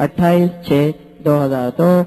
28/6/2002।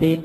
3,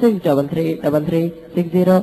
6333360।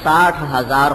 60,000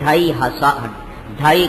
2.5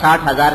60,000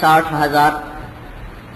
60,000,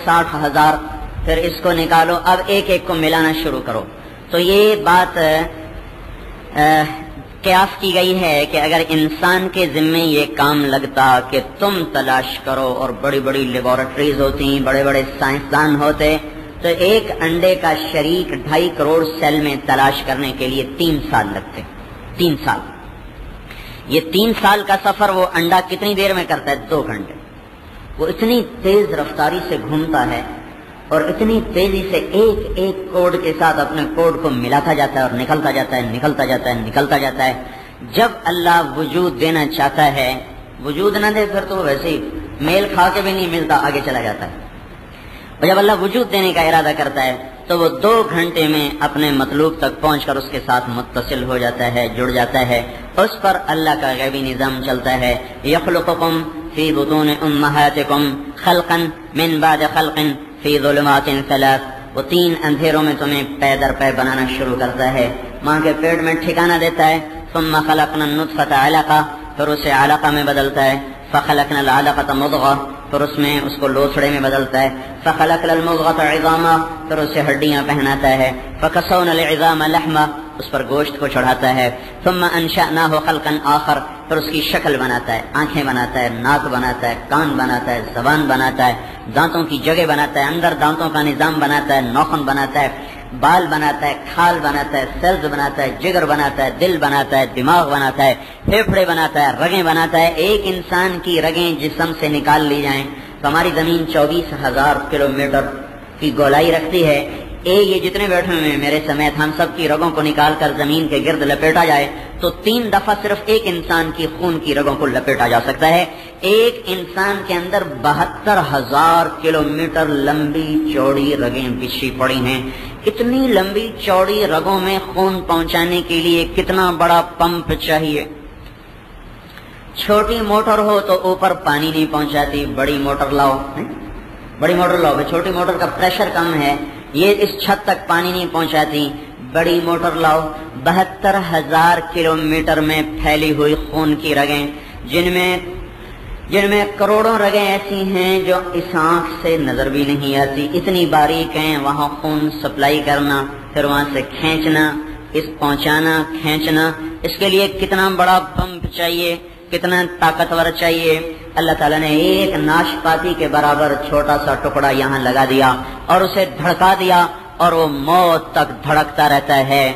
60,000 پھر اس کو نکالو، اب ایک ایک کو ملانا شروع کرو. تو یہ بات قیاس کی گئی ہے کہ اگر انسان کے ذمے یہ کام لگتا کہ تم تلاش کرو، اور بڑی بڑی لیبارٹریز ہوتی، بڑے بڑے سائنسدان ہوتے، تو ایک انڈے کا شریک 2.5 کروڑ سیل میں تلاش کرنے کے لیے 3 سال لگتے. 3 سال. یہ 3 سال کا سفر وہ انڈا کتنی دیر میں کرتا ہے؟ 2 گھنٹے. وہ اتنی تیز رفتاری سے گھومتا ہے اور اتنی تیزی سے ایک ایک کوڈ کے ساتھ اپنے کوڈ کو ملاتا جاتا ہے اور نکلتا جاتا ہے، نکلتا جاتا ہے، نکلتا جاتا ہے. جب اللہ وجود دینا چاہتا ہے، وجود نہ دے پھر تو ویسے ہی میل کھا کے بھی نہیں ملتا، آگے چلا جاتا ہے. اور جب اللہ وجود دینے کا ارادہ کرتا ہے تو وہ 2 گھنٹے میں اپنے مطلوب تک پہنچ کر اس کے ساتھ متصل ہو جاتا ہے، جڑ جاتا ہے. اس پر اللہ کا غیبی نظام چلتا ہے. یخلقکم فی بطون امہاتکم خلقا من بعد خلق فی ظلمات 3. وہ 3 اندھیروں میں تمہیں پے در پے بنانا شروع کرتا ہے، ماں کے پیٹ میں ٹھکانہ دیتا ہے. ثم خلقنا النطفة علقہ، پھر اسے علقہ میں بدلتا ہے. فخلقنا العلقة مضغہ، پھر اس میں اس کو لوتھڑے میں بدلتا ہے. فخلقنا المضغة عظاما، پھر اسے ہڈیاں پہناتا ہے. فکسونا العظام لحما، اس پر گوشت کو چڑھاتا ہے. ثم انشأناه خلقا آخر، پھر اس کی شکل بناتا ہے، آنکھیں بناتا ہے، ناک بناتا ہے، کان بناتا ہے، زبان بناتا ہے، دانتوں کی جگہ بناتا ہے، اندر دانتوں کا نظام بناتا ہے، ناخن بناتا ہے، بال بناتا ہے، کھال بناتا ہے، سیلز بناتا ہے، جگر بناتا ہے، دل بناتا ہے، دماغ بناتا ہے، پھیپھڑے بناتا ہے، رگیں بناتا ہے. ایک انسان کی رگیں جسم سے نکال لی جائیں تو ہماری زمین 24,000 کلومیٹر کی گولائی رکھتی ہے. یہ جتنے بیٹھے ہوئے ہیں میرے سمیت، ہم سب کی رگوں کو نکال کر زمین کے گرد لپیٹا جائے تو 3 دفعہ صرف ایک انسان کی خون کی رگوں کو لپیٹا جا سکتا ہے. ایک انسان کے اندر 72,000 کلومیٹر لمبی چوڑی رگیں بچھی پڑی ہیں. اتنی لمبی چوڑی رگوں میں خون پہنچانے کے لیے کتنا بڑا پمپ چاہیے. چھوٹی موٹر ہو تو اوپر پانی نہیں پہنچاتی، بڑی موٹر لاؤ، بڑی موٹر لاؤ. چھوٹی موٹر کا پریشر کم ہے، یہ اس چھت تک پانی نہیں پہنچاتی. بڑی موٹر لاؤ. 72,000 کلومیٹر میں پھیلی ہوئی خون کی رگیں، جن میں کروڑوں رگیں ایسی ہیں جو اس آنکھ سے نظر بھی نہیں آتی، اتنی باریک ہیں. وہاں خون سپلائی کرنا، پھر وہاں سے کھینچنا، اس پہنچانا، کھینچنا، اس کے لیے کتنا بڑا پمپ چاہیے، کتنا طاقتور چاہیے. اللہ تعالیٰ نے ایک ناشپاتی کے برابر چھوٹا سا ٹکڑا یہاں لگا دیا اور اسے دھڑکا دیا اور وہ موت تک دھڑکتا رہتا ہے.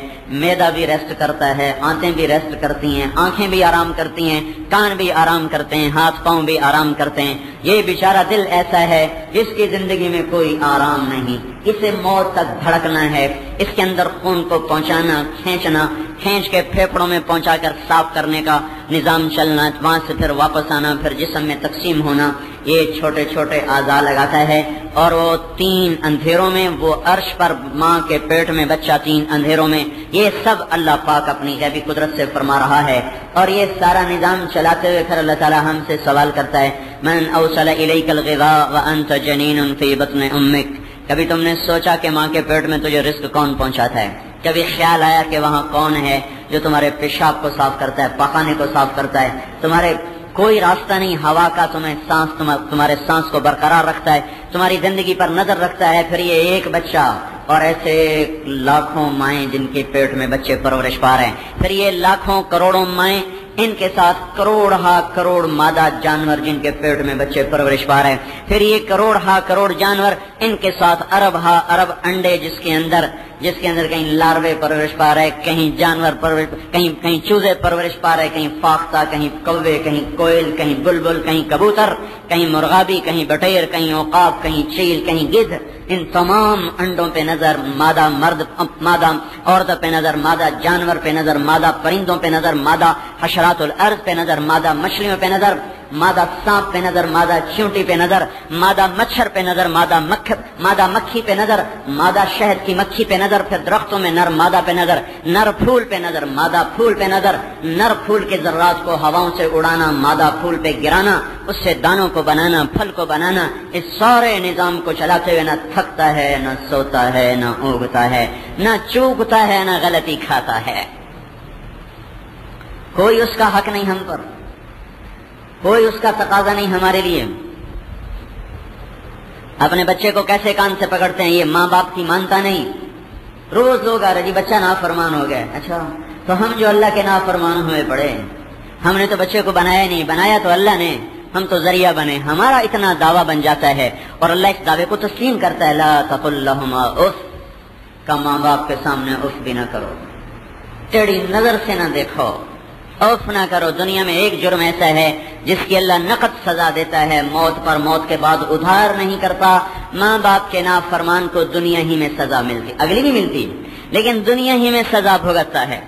معدہ بھی ریسٹ کرتا ہے، آنتیں بھی ریسٹ کرتی ہیں، آنکھیں بھی آرام کرتی ہیں، کان بھی آرام کرتے ہیں، ہاتھ پاؤں بھی آرام کرتے ہیں. یہ بیچارہ دل ایسا ہے جس کی زندگی میں کوئی آرام نہیں، اسے موت تک دھڑکنا ہے. اس کے اندر خون کو پہنچانا، کھینچنا، کھینچ کے پھیپھڑوں میں پہنچا کر صاف کرنے کا نظام چلنا، وہاں سے پھر واپس آنا، پھر جسم میں تقسیم ہونا. یہ چھوٹے چھوٹے اعضاء لگاتا ہے. اور وہ 3 اندھیروں میں، وہ عرش پر ماں کے پیٹ میں بچہ 3 اندھیروں میں، یہ سب اللہ پاک اپنی غیبی قدرت سے فرما رہا ہے. اور یہ سارا نظام چلاتے ہوئے پھر اللہ تعالی ہم سے سوال کرتا ہے، من اوصل الیک الغذاء وانت جنین فی بطن امک. کبھی تم نے سوچا کہ ماں کے پیٹ میں تجھے رزق کون پہنچاتا ہے؟ کبھی خیال آیا کہ وہاں کون ہے جو تمہارے پیشاب کو صاف کرتا ہے، پاخانے کو صاف کرتا ہے؟ تمہارے کوئی راستہ نہیں ہوا کا، تمہارے سانس کو برقرار رکھتا ہے، تمہاری زندگی پر نظر رکھتا ہے. پھر یہ ایک بچہ اور ایسے لاکھوں مائیں جن کے پیٹ میں بچے پرورش پا رہے ہیں. پھر یہ لاکھوں کروڑوں مائیں، ان کے ساتھ کروڑ ہا کروڑ مادہ جانور جن کے پیٹ میں بچے پرورش پا رہے ہیں. پھر یہ کروڑ ہا کروڑ جانور، ان کے ساتھ ارب ہا ارب انڈے جس کے اندر کہیں لاروے پرورش پا رہے، کہیں جانور پرورش، کہیں چوزے پرورش پا رہے، کہیں فاختہ، کہیں کوے، کہیں کوئل، کہیں بلبل، کہیں کبوتر، کہیں مرغابی، کہیں بٹیر، کہیں عقاب، کہیں چیل، کہیں گدھ. ان تمام انڈوں پہ نظر، مادہ مرد، مادہ عورت پہ نظر، مادہ جانور پہ نظر، مادہ پرندوں پہ نظر، مادہ حشرات الارض پہ نظر، مادہ مچھلیوں پہ نظر، مادہ سانپ پہ نظر، مادہ چیونٹی پہ نظر، مادہ مچھر پہ نظر، مادہ مکھی پہ نظر، مادہ شہد کی مکھی پہ نظر. پھر درختوں میں نر مادہ پہ نظر، نر پھول پہ نظر، مادہ پھول پہ نظر. نر پھول کے ذرات کو ہواؤں سے اڑانا، مادہ پھول پہ گرانا، اس سے دانوں کو بنانا، پھل کو بنانا. اس سارے نظام کو چلاتے ہوئے نہ تھکتا ہے، نہ سوتا ہے، نہ اونگتا ہے، نہ چوکتا ہے، نہ غلطی کھاتا ہے. کوئی اس کا حق نہیں ہم پر، کوئی اس کا تقاضا نہیں ہمارے لیے. اپنے بچے کو کیسے کان سے پکڑتے ہیں، یہ ماں باپ کی مانتا نہیں. روز لوگ آ رہے جی بچہ نافرمان ہو گیا. اچھا تو ہم جو اللہ کے نافرمان ہوئے پڑے، ہم نے تو بچے کو بنایا نہیں، بنایا تو اللہ نے، ہم تو ذریعہ بنے. ہمارا اتنا دعویٰ بن جاتا ہے اور اللہ اس دعوے کو تسلیم کرتا ہے. لا تقل لہما اف، کا ماں باپ کے سامنے اف بھی نہ کرو، ٹیڑھی نظر سے نہ دیکھو، اف نہ کرو. دنیا میں ایک جرم ایسا ہے جس کی اللہ نقد سزا دیتا ہے، موت پر، موت کے بعد ادھار نہیں کرتا. ماں باپ کے نافرمان کو دنیا ہی میں سزا ملتی، اگلی بھی ملتی لیکن دنیا ہی میں سزا بھگتتا ہے.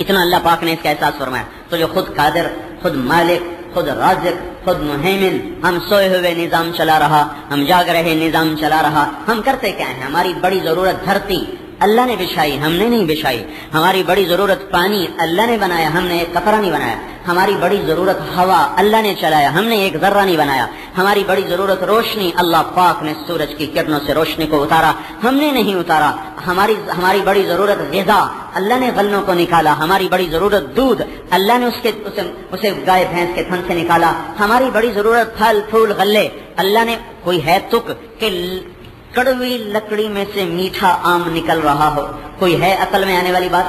اتنا اللہ پاک نے اس کا احساس فرمایا. تو جو خود قادر، خود مالک، خود رازق، خود مہیمن، ہم سوئے ہوئے نظام چلا رہا، ہم جاگ رہے نظام چلا رہا. ہم کرتے کیا ہیں؟ ہماری بڑی ضرورت دھرتی اللہ نے بچھائی، ہم نے نہیں بچھائی. ہماری بڑی ضرورت پانی اللہ نے بنایا، ہم نے ایک قطرہ نہیں بنایا. ہماری بڑی ضرورت ہوا اللہ نے چلایا، ہم نے ایک ذرہ نہیں بنایا. ہماری بڑی ضرورت روشنی، اللہ پاک نے سورج کی کرنوں سے روشنی کو اتارا، ہم نے نہیں اتارا. ہماری بڑی ضرورت غذا، اللہ نے غلوں کو نکالا. ہماری بڑی ضرورت دودھ، اللہ نے اسے گائے بھینس کے تھن سے نکالا. ہماری بڑی ضرورت پھل پھول غلے، اللہ نے. کوئی ہے تک کہ کڑوی لکڑی میں سے میٹھا آم نکل رہا ہو؟ کوئی ہے عقل میں آنے والی بات؟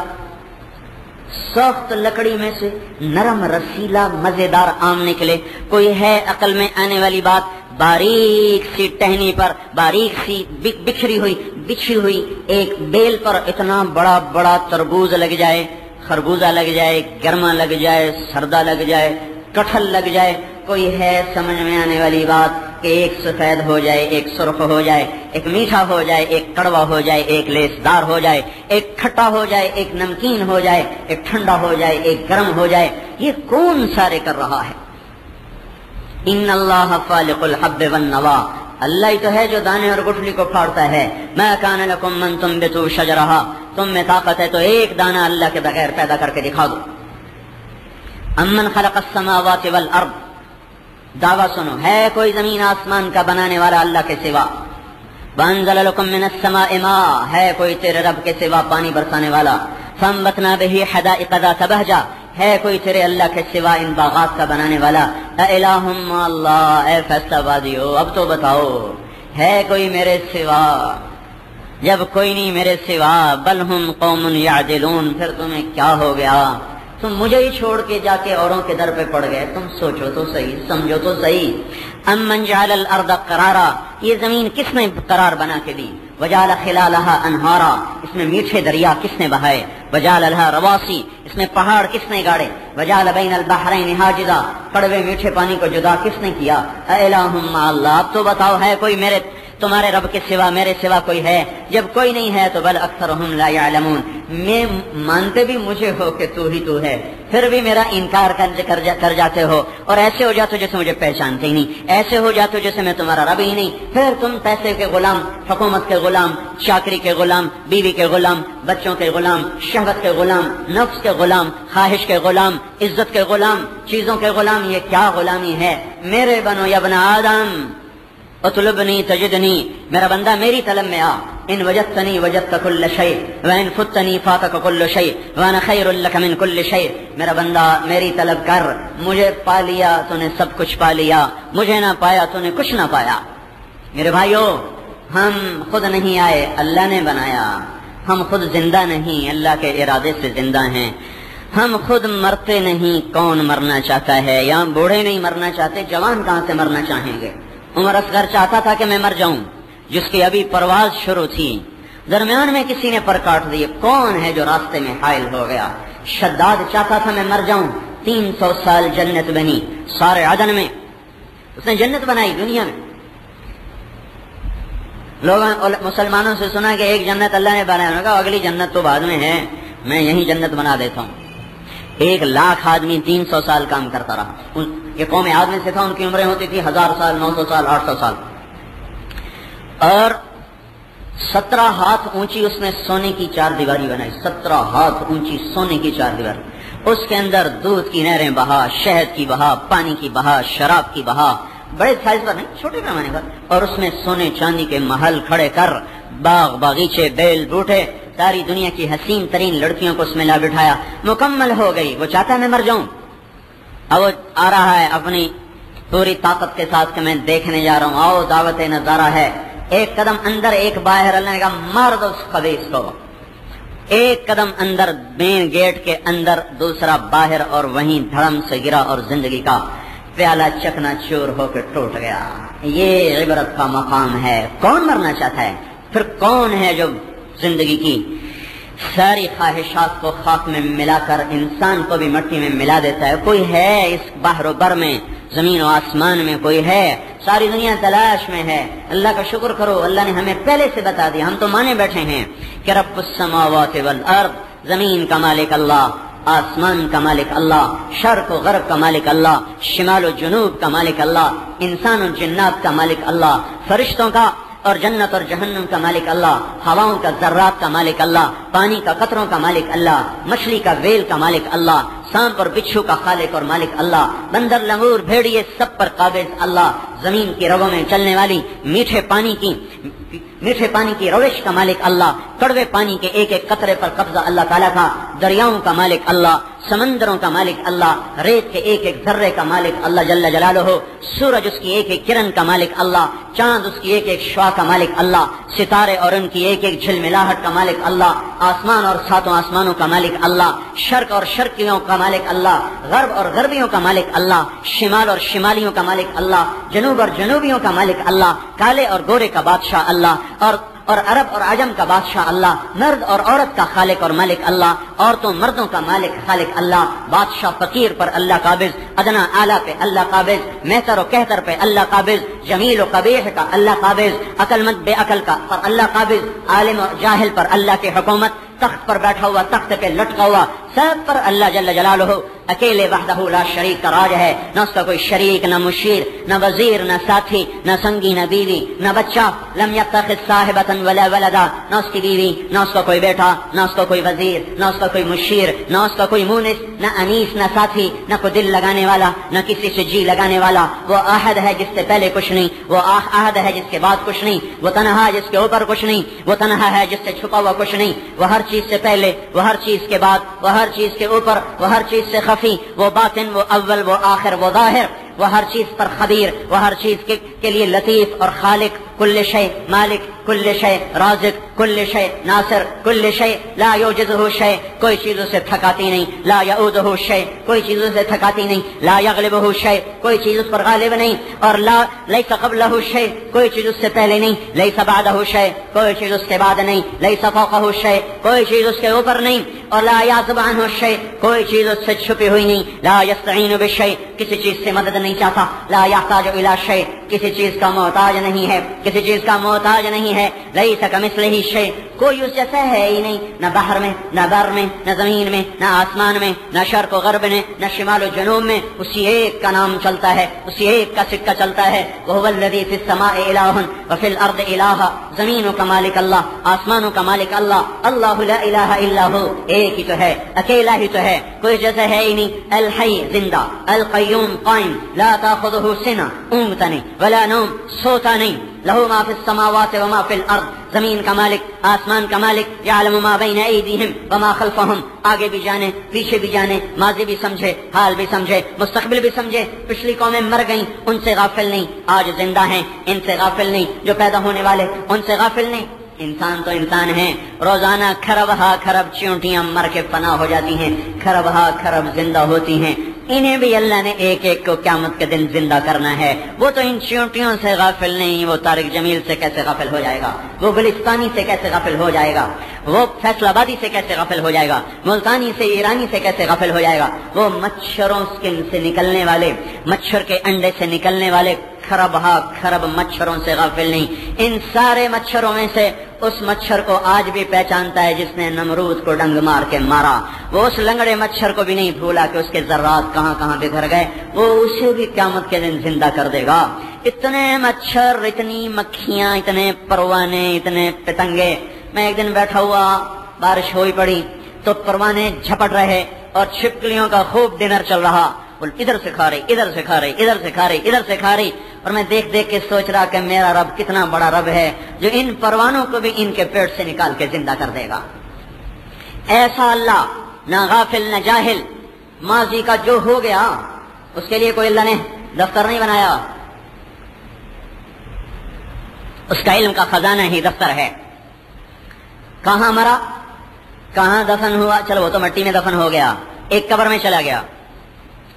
سخت لکڑی میں سے نرم رسیلا مزیدار آم نکلے؟ کوئی ہے عقل میں آنے والی بات؟ باریک سی ٹہنی پر، باریک سی بچھی ہوئی ایک بیل پر اتنا بڑا بڑا تربوز لگ جائے، خربوزہ لگ جائے، گرما لگ جائے، سردہ لگ جائے، کٹہل لگ جائے؟ کوئی ہے سمجھ میں آنے والی بات کہ ایک سفید ہو جائے، ایک سرخ ہو جائے، ایک میٹھا ہو جائے، ایک کڑوا ہو جائے، ایک لیسدار ہو جائے، ایک کھٹا ہو جائے، ایک نمکین ہو جائے، ایک ٹھنڈا ہو جائے، ایک گرم ہو جائے؟ یہ کون سارے کر رہا ہے؟ ان اللہ فالق الحب والنوا، اللہ ہی تو ہے جو دانے اور گٹھلی کو پھاڑتا ہے. ما کان لکم من تنبتوا شجرہا، تم میں طاقت ہے تو ایک دانہ اللہ کے بغیر پیدا کر کے دکھا دو. امن خلق السماوات والارض، دعویٰ سنو، ہے کوئی زمین آسمان کا بنانے والا اللہ کے سوا؟ وانزل لکم من السماء ماء، ہے کوئی تیرے رب کے سوا پانی برسانے والا؟ فانبتنا به حدائق ذات بہجہ، ہے کوئی تیرے اللہ کے سوا ان باغات کا بنانے والا؟ االہ مع اللہ، اے فیصلہ بازیو اب تو بتاؤ، ہے کوئی میرے سوا؟ جب کوئی نہیں میرے سوا، بل ہم قوم یعدلون، پھر تمہیں کیا ہو گیا؟ تم مجھے ہی چھوڑ کے جا کے اوروں کے در پہ پڑ گئے. تم سوچو تو صحیح، سمجھو تو صحیح. امن جعل الارض قرارا، یہ زمین کس نے قرار بنا کے دی؟ وجعل خلالها انہارا، اس میں میٹھے دریا کس نے بہائے؟ وجعل لها رواسی، اس میں پہاڑ کس نے گاڑے؟ وجعل بین البحرین حاجزا، کڑوے میٹھے پانی کو جدا کس نے کیا؟ االہ مع اللہ، اب تو بتاؤ ہے کوئی تمہارے رب کے سوا، میرے سوا کوئی ہے؟ جب کوئی نہیں ہے تو بل اکثرهم لا يعلمون، میں مانتے بھی مجھے ہو کہ تو ہی تو ہے، پھر بھی میرا انکار کر جاتے ہو، اور ایسے ہو جاتے جیسے مجھے پہچانتے ہی نہیں، ایسے ہو جاتے جیسے میں تمہارا رب ہی نہیں. پھر تم پیسے کے غلام، حکومت کے غلام، چاکری کے غلام، بیوی کے غلام، بچوں کے غلام، شہوت کے غلام، نفس کے غلام، خواہش کے غلام، عزت کے غلام، چیزوں کے غلام. یہ کیا غلامی ہے؟ میرے بنو یا ابن آدم اطلبنی تجدنی، میرا بندہ میری طلب میں آ. ان وجدتنی وجدت کل شیء وان فتنی فاتک کل شیء وانا خیر لک من کل شیء. میرا بندہ میری طلب کر، مجھے پا لیا تو نے سب کچھ پا لیا، مجھے نہ پایا تو نے کچھ نہ پایا. میرے بھائیو، ہم خود نہیں آئے، اللہ نے بنایا. ہم خود زندہ نہیں، اللہ کے ارادے سے زندہ ہیں. ہم خود مرتے نہیں، کون مرنا چاہتا ہے؟ یہاں بوڑھے نہیں مرنا چاہتے، جوان کہاں سے مرنا چاہیں گے؟ عمر اصغر چاہتا تھا کہ میں مر جاؤں، جس کی ابھی پرواز شروع تھی، درمیان میں کسی نے پر کاٹ دیے. کون ہے جو راستے میں حائل ہو گیا؟ شداد چاہتا تھا میں مر جاؤں، 300 سال جنت بنی سارے عدن میں، اس نے جنت بنائی دنیا میں. لوگوں مسلمانوں سے سنا کہ ایک جنت اللہ نے بنایا، انہوں نے کہا اگلی جنت تو بعد میں ہے، میں یہی جنت بنا دیتا ہوں. 1,00,000 آدمی 300 سال کام کرتا رہا. یہ قوم عاد میں سے تھا، ان کی عمریں ہوتی تھی 1000 سال، 900 سال، 800 سال. اور 17 ہاتھ اونچی اس نے سونے کی 4 دیواری بنائی. 17 ہاتھ اونچی سونے کی 4 دیواری. اس کے اندر دودھ کی نہریں بہا، شہد کی بہا، پانی کی بہا، شراب کی بہا، بڑے سائز پر نہیں، چھوٹے پیمانے پر. اور اس میں سونے چاندی کے محل کھڑے کر، باغ باغیچے، بیل بوٹے، ساری دنیا کی حسین ترین لڑکیوں کو اس میں لا بٹھایا. مکمل ہو گئی. وہ چاہتا ہے میں مر جاؤں. اب وہ آ رہا ہے اپنی پوری طاقت کے ساتھ کہ میں دیکھنے جا رہا ہوں، آؤ دعوت نظارہ ہے، ایک قدم اندر ایک باہر، اللہ نے کہا مار دو اس خبیث کو، ایک قدم اندر مین گیٹ کے اندر، دوسرا باہر، اور وہیں دھڑم سے گرا اور زندگی کا پیالہ چکنا چور ہو کے ٹوٹ گیا۔ یہ عبرت کا مقام ہے۔ کون مرنا چاہتا ہے؟ پھر کون ہے جو زندگی کی ساری خواہشات کو خاک میں ملا کر انسان کو بھی مٹی میں ملا دیتا ہے؟ کوئی ہے اس بحر و بر میں، زمین و آسمان میں کوئی ہے؟ ساری دنیا تلاش میں ہے۔ اللہ کا شکر کرو، اللہ نے ہمیں پہلے سے بتا دیا، ہم تو مانے بیٹھے ہیں کہ رب السماوات والارض، زمین کا مالک اللہ، آسمان کا مالک اللہ، شرق و غرب کا مالک اللہ، شمال و جنوب کا مالک اللہ، انسان و جنات کا مالک اللہ، فرشتوں کا اور جنت اور جہنم کا مالک اللہ، ہواؤں کا ذرات کا مالک اللہ، پانی کا قطروں کا مالک اللہ، مچھلی کا ویل کا مالک اللہ، سانپ اور بچھو کا خالق اور مالک اللہ، بندر لنگور بھیڑیے سب پر قابض اللہ، زمین کی رگوں میں چلنے والی میٹھے پانی کی روش کا مالک اللہ، کڑوے پانی کے ایک ایک قطرے پر قبضہ اللہ تعالیٰ کا، دریاؤں کا مالک اللہ، سمندروں کا مالک اللہ، ریت کے ایک ایک ذرے کا مالک اللہ جل جلالہ، سورج اس کی ایک ایک کرن کا مالک اللہ، چاند اس کی ایک ایک شعاع کا مالک اللہ، ستارے اور ان کی ایک ایک جھلملاہٹ کا مالک اللہ، آسمان اور ساتوں آسمانوں کا مالک اللہ، شرق اور شرقیوں کا مالک اللہ، غرب اور غربیوں کا مالک اللہ، شمال اور شمالیوں کا مالک اللہ، جنوب اور جنوبیوں کا مالک اللہ، کالے اور گورے کا بادشاہ اللہ، اور عرب اور عجم کا بادشاہ اللہ، مرد اور عورت کا خالق اور مالک اللہ، عورتوں مردوں کا مالک خالق اللہ، بادشاہ فقیر پر اللہ قابض، ادنا اعلیٰ پہ اللہ قابض، مہتر و کہتر پہ اللہ قابض، جمیل و قبیح کا اللہ قابض، عقل مند بے عقل کا پر اللہ قابض، عالم و جاہل پر اللہ کی حکومت، تخت پر بیٹھا ہوا، تخت پہ لٹکا ہوا، سب پر اللہ جل جلالہ اکیلے وحدہ لا شریک کا راج ہے، نہ اس کا کوئی شریک، نہ مشیر، نہ وزیر، نہ ساتھی، نہ سنگی، نہ بیوی، نہ بچہ، لم یتخذ صاحبۃ ولا ولدا، نہ اس کی بیوی، نہ اس کا کوئی بیٹا، نہ اس کا کوئی وزیر، نہ اس کا کوئی مشیر، نہ اس کا کوئی مونس، نہ انیس، نہ ساتھی، نہ کوئی دل لگانے والا، نہ کسی سے جی لگانے والا، وہ احد ہے جس سے پہلے کچھ نہیں، وہ احد ہے جس کے بعد کچھ نہیں، وہ تنہا ہے جس کے اوپر کچھ نہیں، وہ تنہا ہے جس سے چھپا ہوا کچھ نہیں، وہ ہر چیز سے پہلے، وہ ہر چیز کے بعد، وہ ہر چیز کے اوپر، وہ ہر چیز سے خفی، وہ باطن، وہ اول، وہ آخر، وہ ظاہر، وہ ہر چیز پر خبیر، وہ ہر چیز کے لیے لطیف اور خالق، کل شے مالک، کل شے رازق، کل شے ناصر، کل شے لا یعجزہ شے، کوئی چیز اسے تھکاتی نہیں، لا یعودہ شے، کوئی چیز اسے تھکاتی نہیں، لا یغلبہ شے، کوئی چیز اس پر غالب نہیں، اور لا لیس قبلہ شے، کوئی چیز اس سے پہلے نہیں، لیس بعدہ شے، کوئی چیز اس کے بعد نہیں، لیس فوقہ شے، کوئی چیز اس کے اوپر نہیں، اور لا یعزب عنہ شے، کوئی چیز اس سے چھپی ہوئی نہیں، لا یستعین بشے، کسی چیز سے مدد نہیں چاہتا، لا یحتاج الی شے، کسی چیز کا محتاج نہیں ہے، کسی چیز کا محتاج نہیں ہے، لیس کمثلہ شے، کوئی اس جیسا ہے ہی نہیں، نہ بحر میں، نہ بر میں، نہ زمین میں، نہ آسمان میں، نہ شرق و غرب میں، نہ شمال و جنوب میں، اسی ایک کا نام چلتا ہے، اسی ایک کا سکہ چلتا ہے، وہو الذی فی السماء الہ وفی الارض الہ، زمینوں کا مالک اللہ، آسمانوں کا مالک اللہ، اللہ لا الہ الا ہو، ایک ہی تو ہے، اکیلا ہی تو ہے، کوئی جیسا ہے ہی نہیں، الحی زندہ، القیوم قائم، لا تاخذہ سنہ، اونگتا نہیں، ولا نوم سوتا نہیں، لہو ما فی السماوات وما فی الارض، زمین کا مالک، آسمان کا مالک، یعلم ما بین ایدیہم وما خلفہم، آگے بھی جانے، پیچھے بھی جانے، ماضی بھی سمجھے، حال بھی سمجھے، مستقبل بھی سمجھے، پچھلی قومیں مر گئیں ان سے غافل نہیں، آج زندہ ہیں ان سے غافل نہیں، جو پیدا ہونے والے ان سے غافل نہیں، انسان تو انسان ہے، روزانہ کھرب ہا کھرب چیونٹیاں مر کے فنا ہو جاتی ہیں، کھرب ہا کھرب زندہ ہوتی ہیں، انہیں بھی اللہ نے ایک ایک کو قیامت کے دن زندہ کرنا ہے، وہ تو ان چیونٹیوں سے غافل نہیں، وہ طارق جمیل سے کیسے غافل ہو جائے گا، وہ گلستانی سے کیسے غافل ہو جائے گا، وہ فیصل آبادی سے کیسے غافل ہو جائے گا، ملتانی سے ایرانی سے کیسے غافل ہو جائے گا، وہ مچھروں سے نکلنے والے، مچھر کے انڈے سے نکلنے والے کھرب ہا کھرب مچھروں سے غافل نہیں، ان سارے مچھروں میں سے اس مچھر کو آج بھی پہچانتا ہے جس نے نمرود کو ڈنگ مار کے مارا، وہ اس لنگڑے مچھر کو بھی نہیں بھولا کہ اس کے ذرات کہاں کہاں بکھر گئے، وہ اسے بھی قیامت کے دن زندہ کر دے گا۔ اتنے مچھر، اتنی مکھیاں، اتنے پروانے، اتنے پتنگے، میں ایک دن بیٹھا ہوا، بارش ہوئی پڑی تو پروانے جھپٹ رہے اور چھپکلیوں کا خوب ڈنر چل رہا، ادھر سے کھا رہی، ادھر سے کھا رہی، ادھر سے کھا رہی، ادھر سے کھا رہی، اور میں دیکھ دیکھ کے سوچ رہا کہ میرا رب کتنا بڑا رب ہے جو ان پروانوں کو بھی ان کے پیٹ سے نکال کے زندہ کر دے گا۔ ایسا اللہ، نہ غافل نہ جاہل، ماضی کا جو ہو گیا اس کے لیے کوئی اللہ نے دفتر نہیں بنایا، اس کا علم کا خزانہ ہی دفتر ہے. کہاں مرا، کہاں دفن ہوا، چلو وہ تو مٹی میں دفن ہو گیا، ایک قبر میں چلا گیا،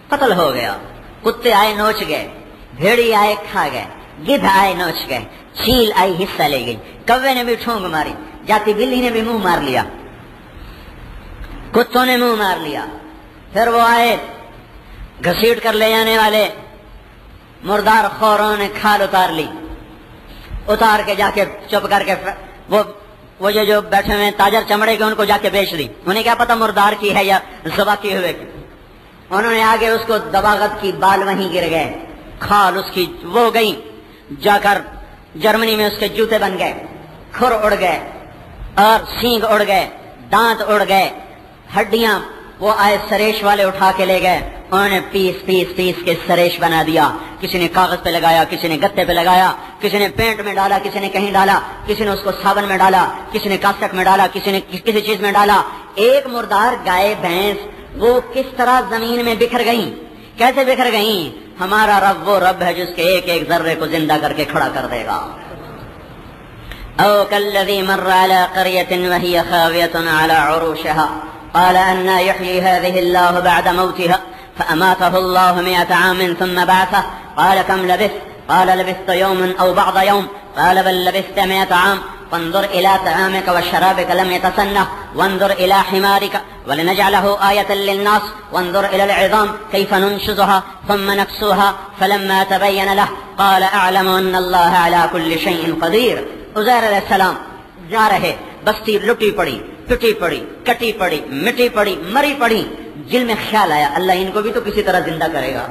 قتل ہو گیا، کتے آئے نوچ گئے، بھیڑی آئے کھا گئے، گدھ آئے نوچ گئے، چیل آئی حصہ لے گئی، کوے نے بھی ٹھونگ ماری، جاتی بلی نے بھی منہ مار لیا، کتوں نے منہ مار لیا. پھر وہ آئے گھسیٹ کر لے جانے والے مردار خوروں نے کھال اتار لی، اتار کے جا کے چپ کر کے وہ جو بیٹھے ہوئے تاجر چمڑے کے ان کو جا کے بیچ دی. انہیں کیا پتا مردار کی ہے یا ذبح کی ہوئے کی. انہوں نے آگے اس کو دباغت کی، بال وہیں گر گئے، کھال اس کی وہ گئی، جا کر جرمنی میں اس کے جوتے بن گئے، کھر اڑ گئے اور سینگ اڑ گئے، دانت اڑ گئے، ہڈیاں وہ آئے سریش والے اٹھا کے لے گئے، انہوں نے پیس پیس پیس کے سریش بنا دیا. کسی نے کاغذ پہ لگایا، کسی نے گتے پہ لگایا، کسی نے پینٹ میں ڈالا، کسی نے کہیں ڈالا، کسی نے اس کو صابن میں ڈالا، کسی نے کاسٹ میں ڈالا، کسی نے کسی چیز میں ڈالا. ایک مردار گائے بھینس وہ کس طرح زمین میں بکھر گئیں، کیسے بکھر گئیں. ہمارا رب وہ رب ہے جس کے ایک ایک ذرے کو زندہ کر کے کھڑا کر دے گا. او کالذی مر علی قریۃ وہی خاویۃ علی عروشها قال أن يحيي هذه الله بعد موتها فأماته الله 100 عام ثم بعثه قال كم لبثت قال لبثت يوما أو بعض يوم قال بل لبثت 100 عام فانظر إلى طعامك وشرابك لم يتسنه وانظر إلى حمارك ولنجعله آية للناس وانظر إلى العظام كيف ننشزها ثم نكسوها فلما تبين له قال أعلم أن الله على كل شيء قدير. عزیر علیہ السلام جا رہے، بستی لٹی پڑی، ٹوٹی پڑی، کٹی پڑی، مٹی پڑی، مری پڑی. دل میں خیال آیا اللہ ان کو بھی تو کسی طرح زندہ کرے گا،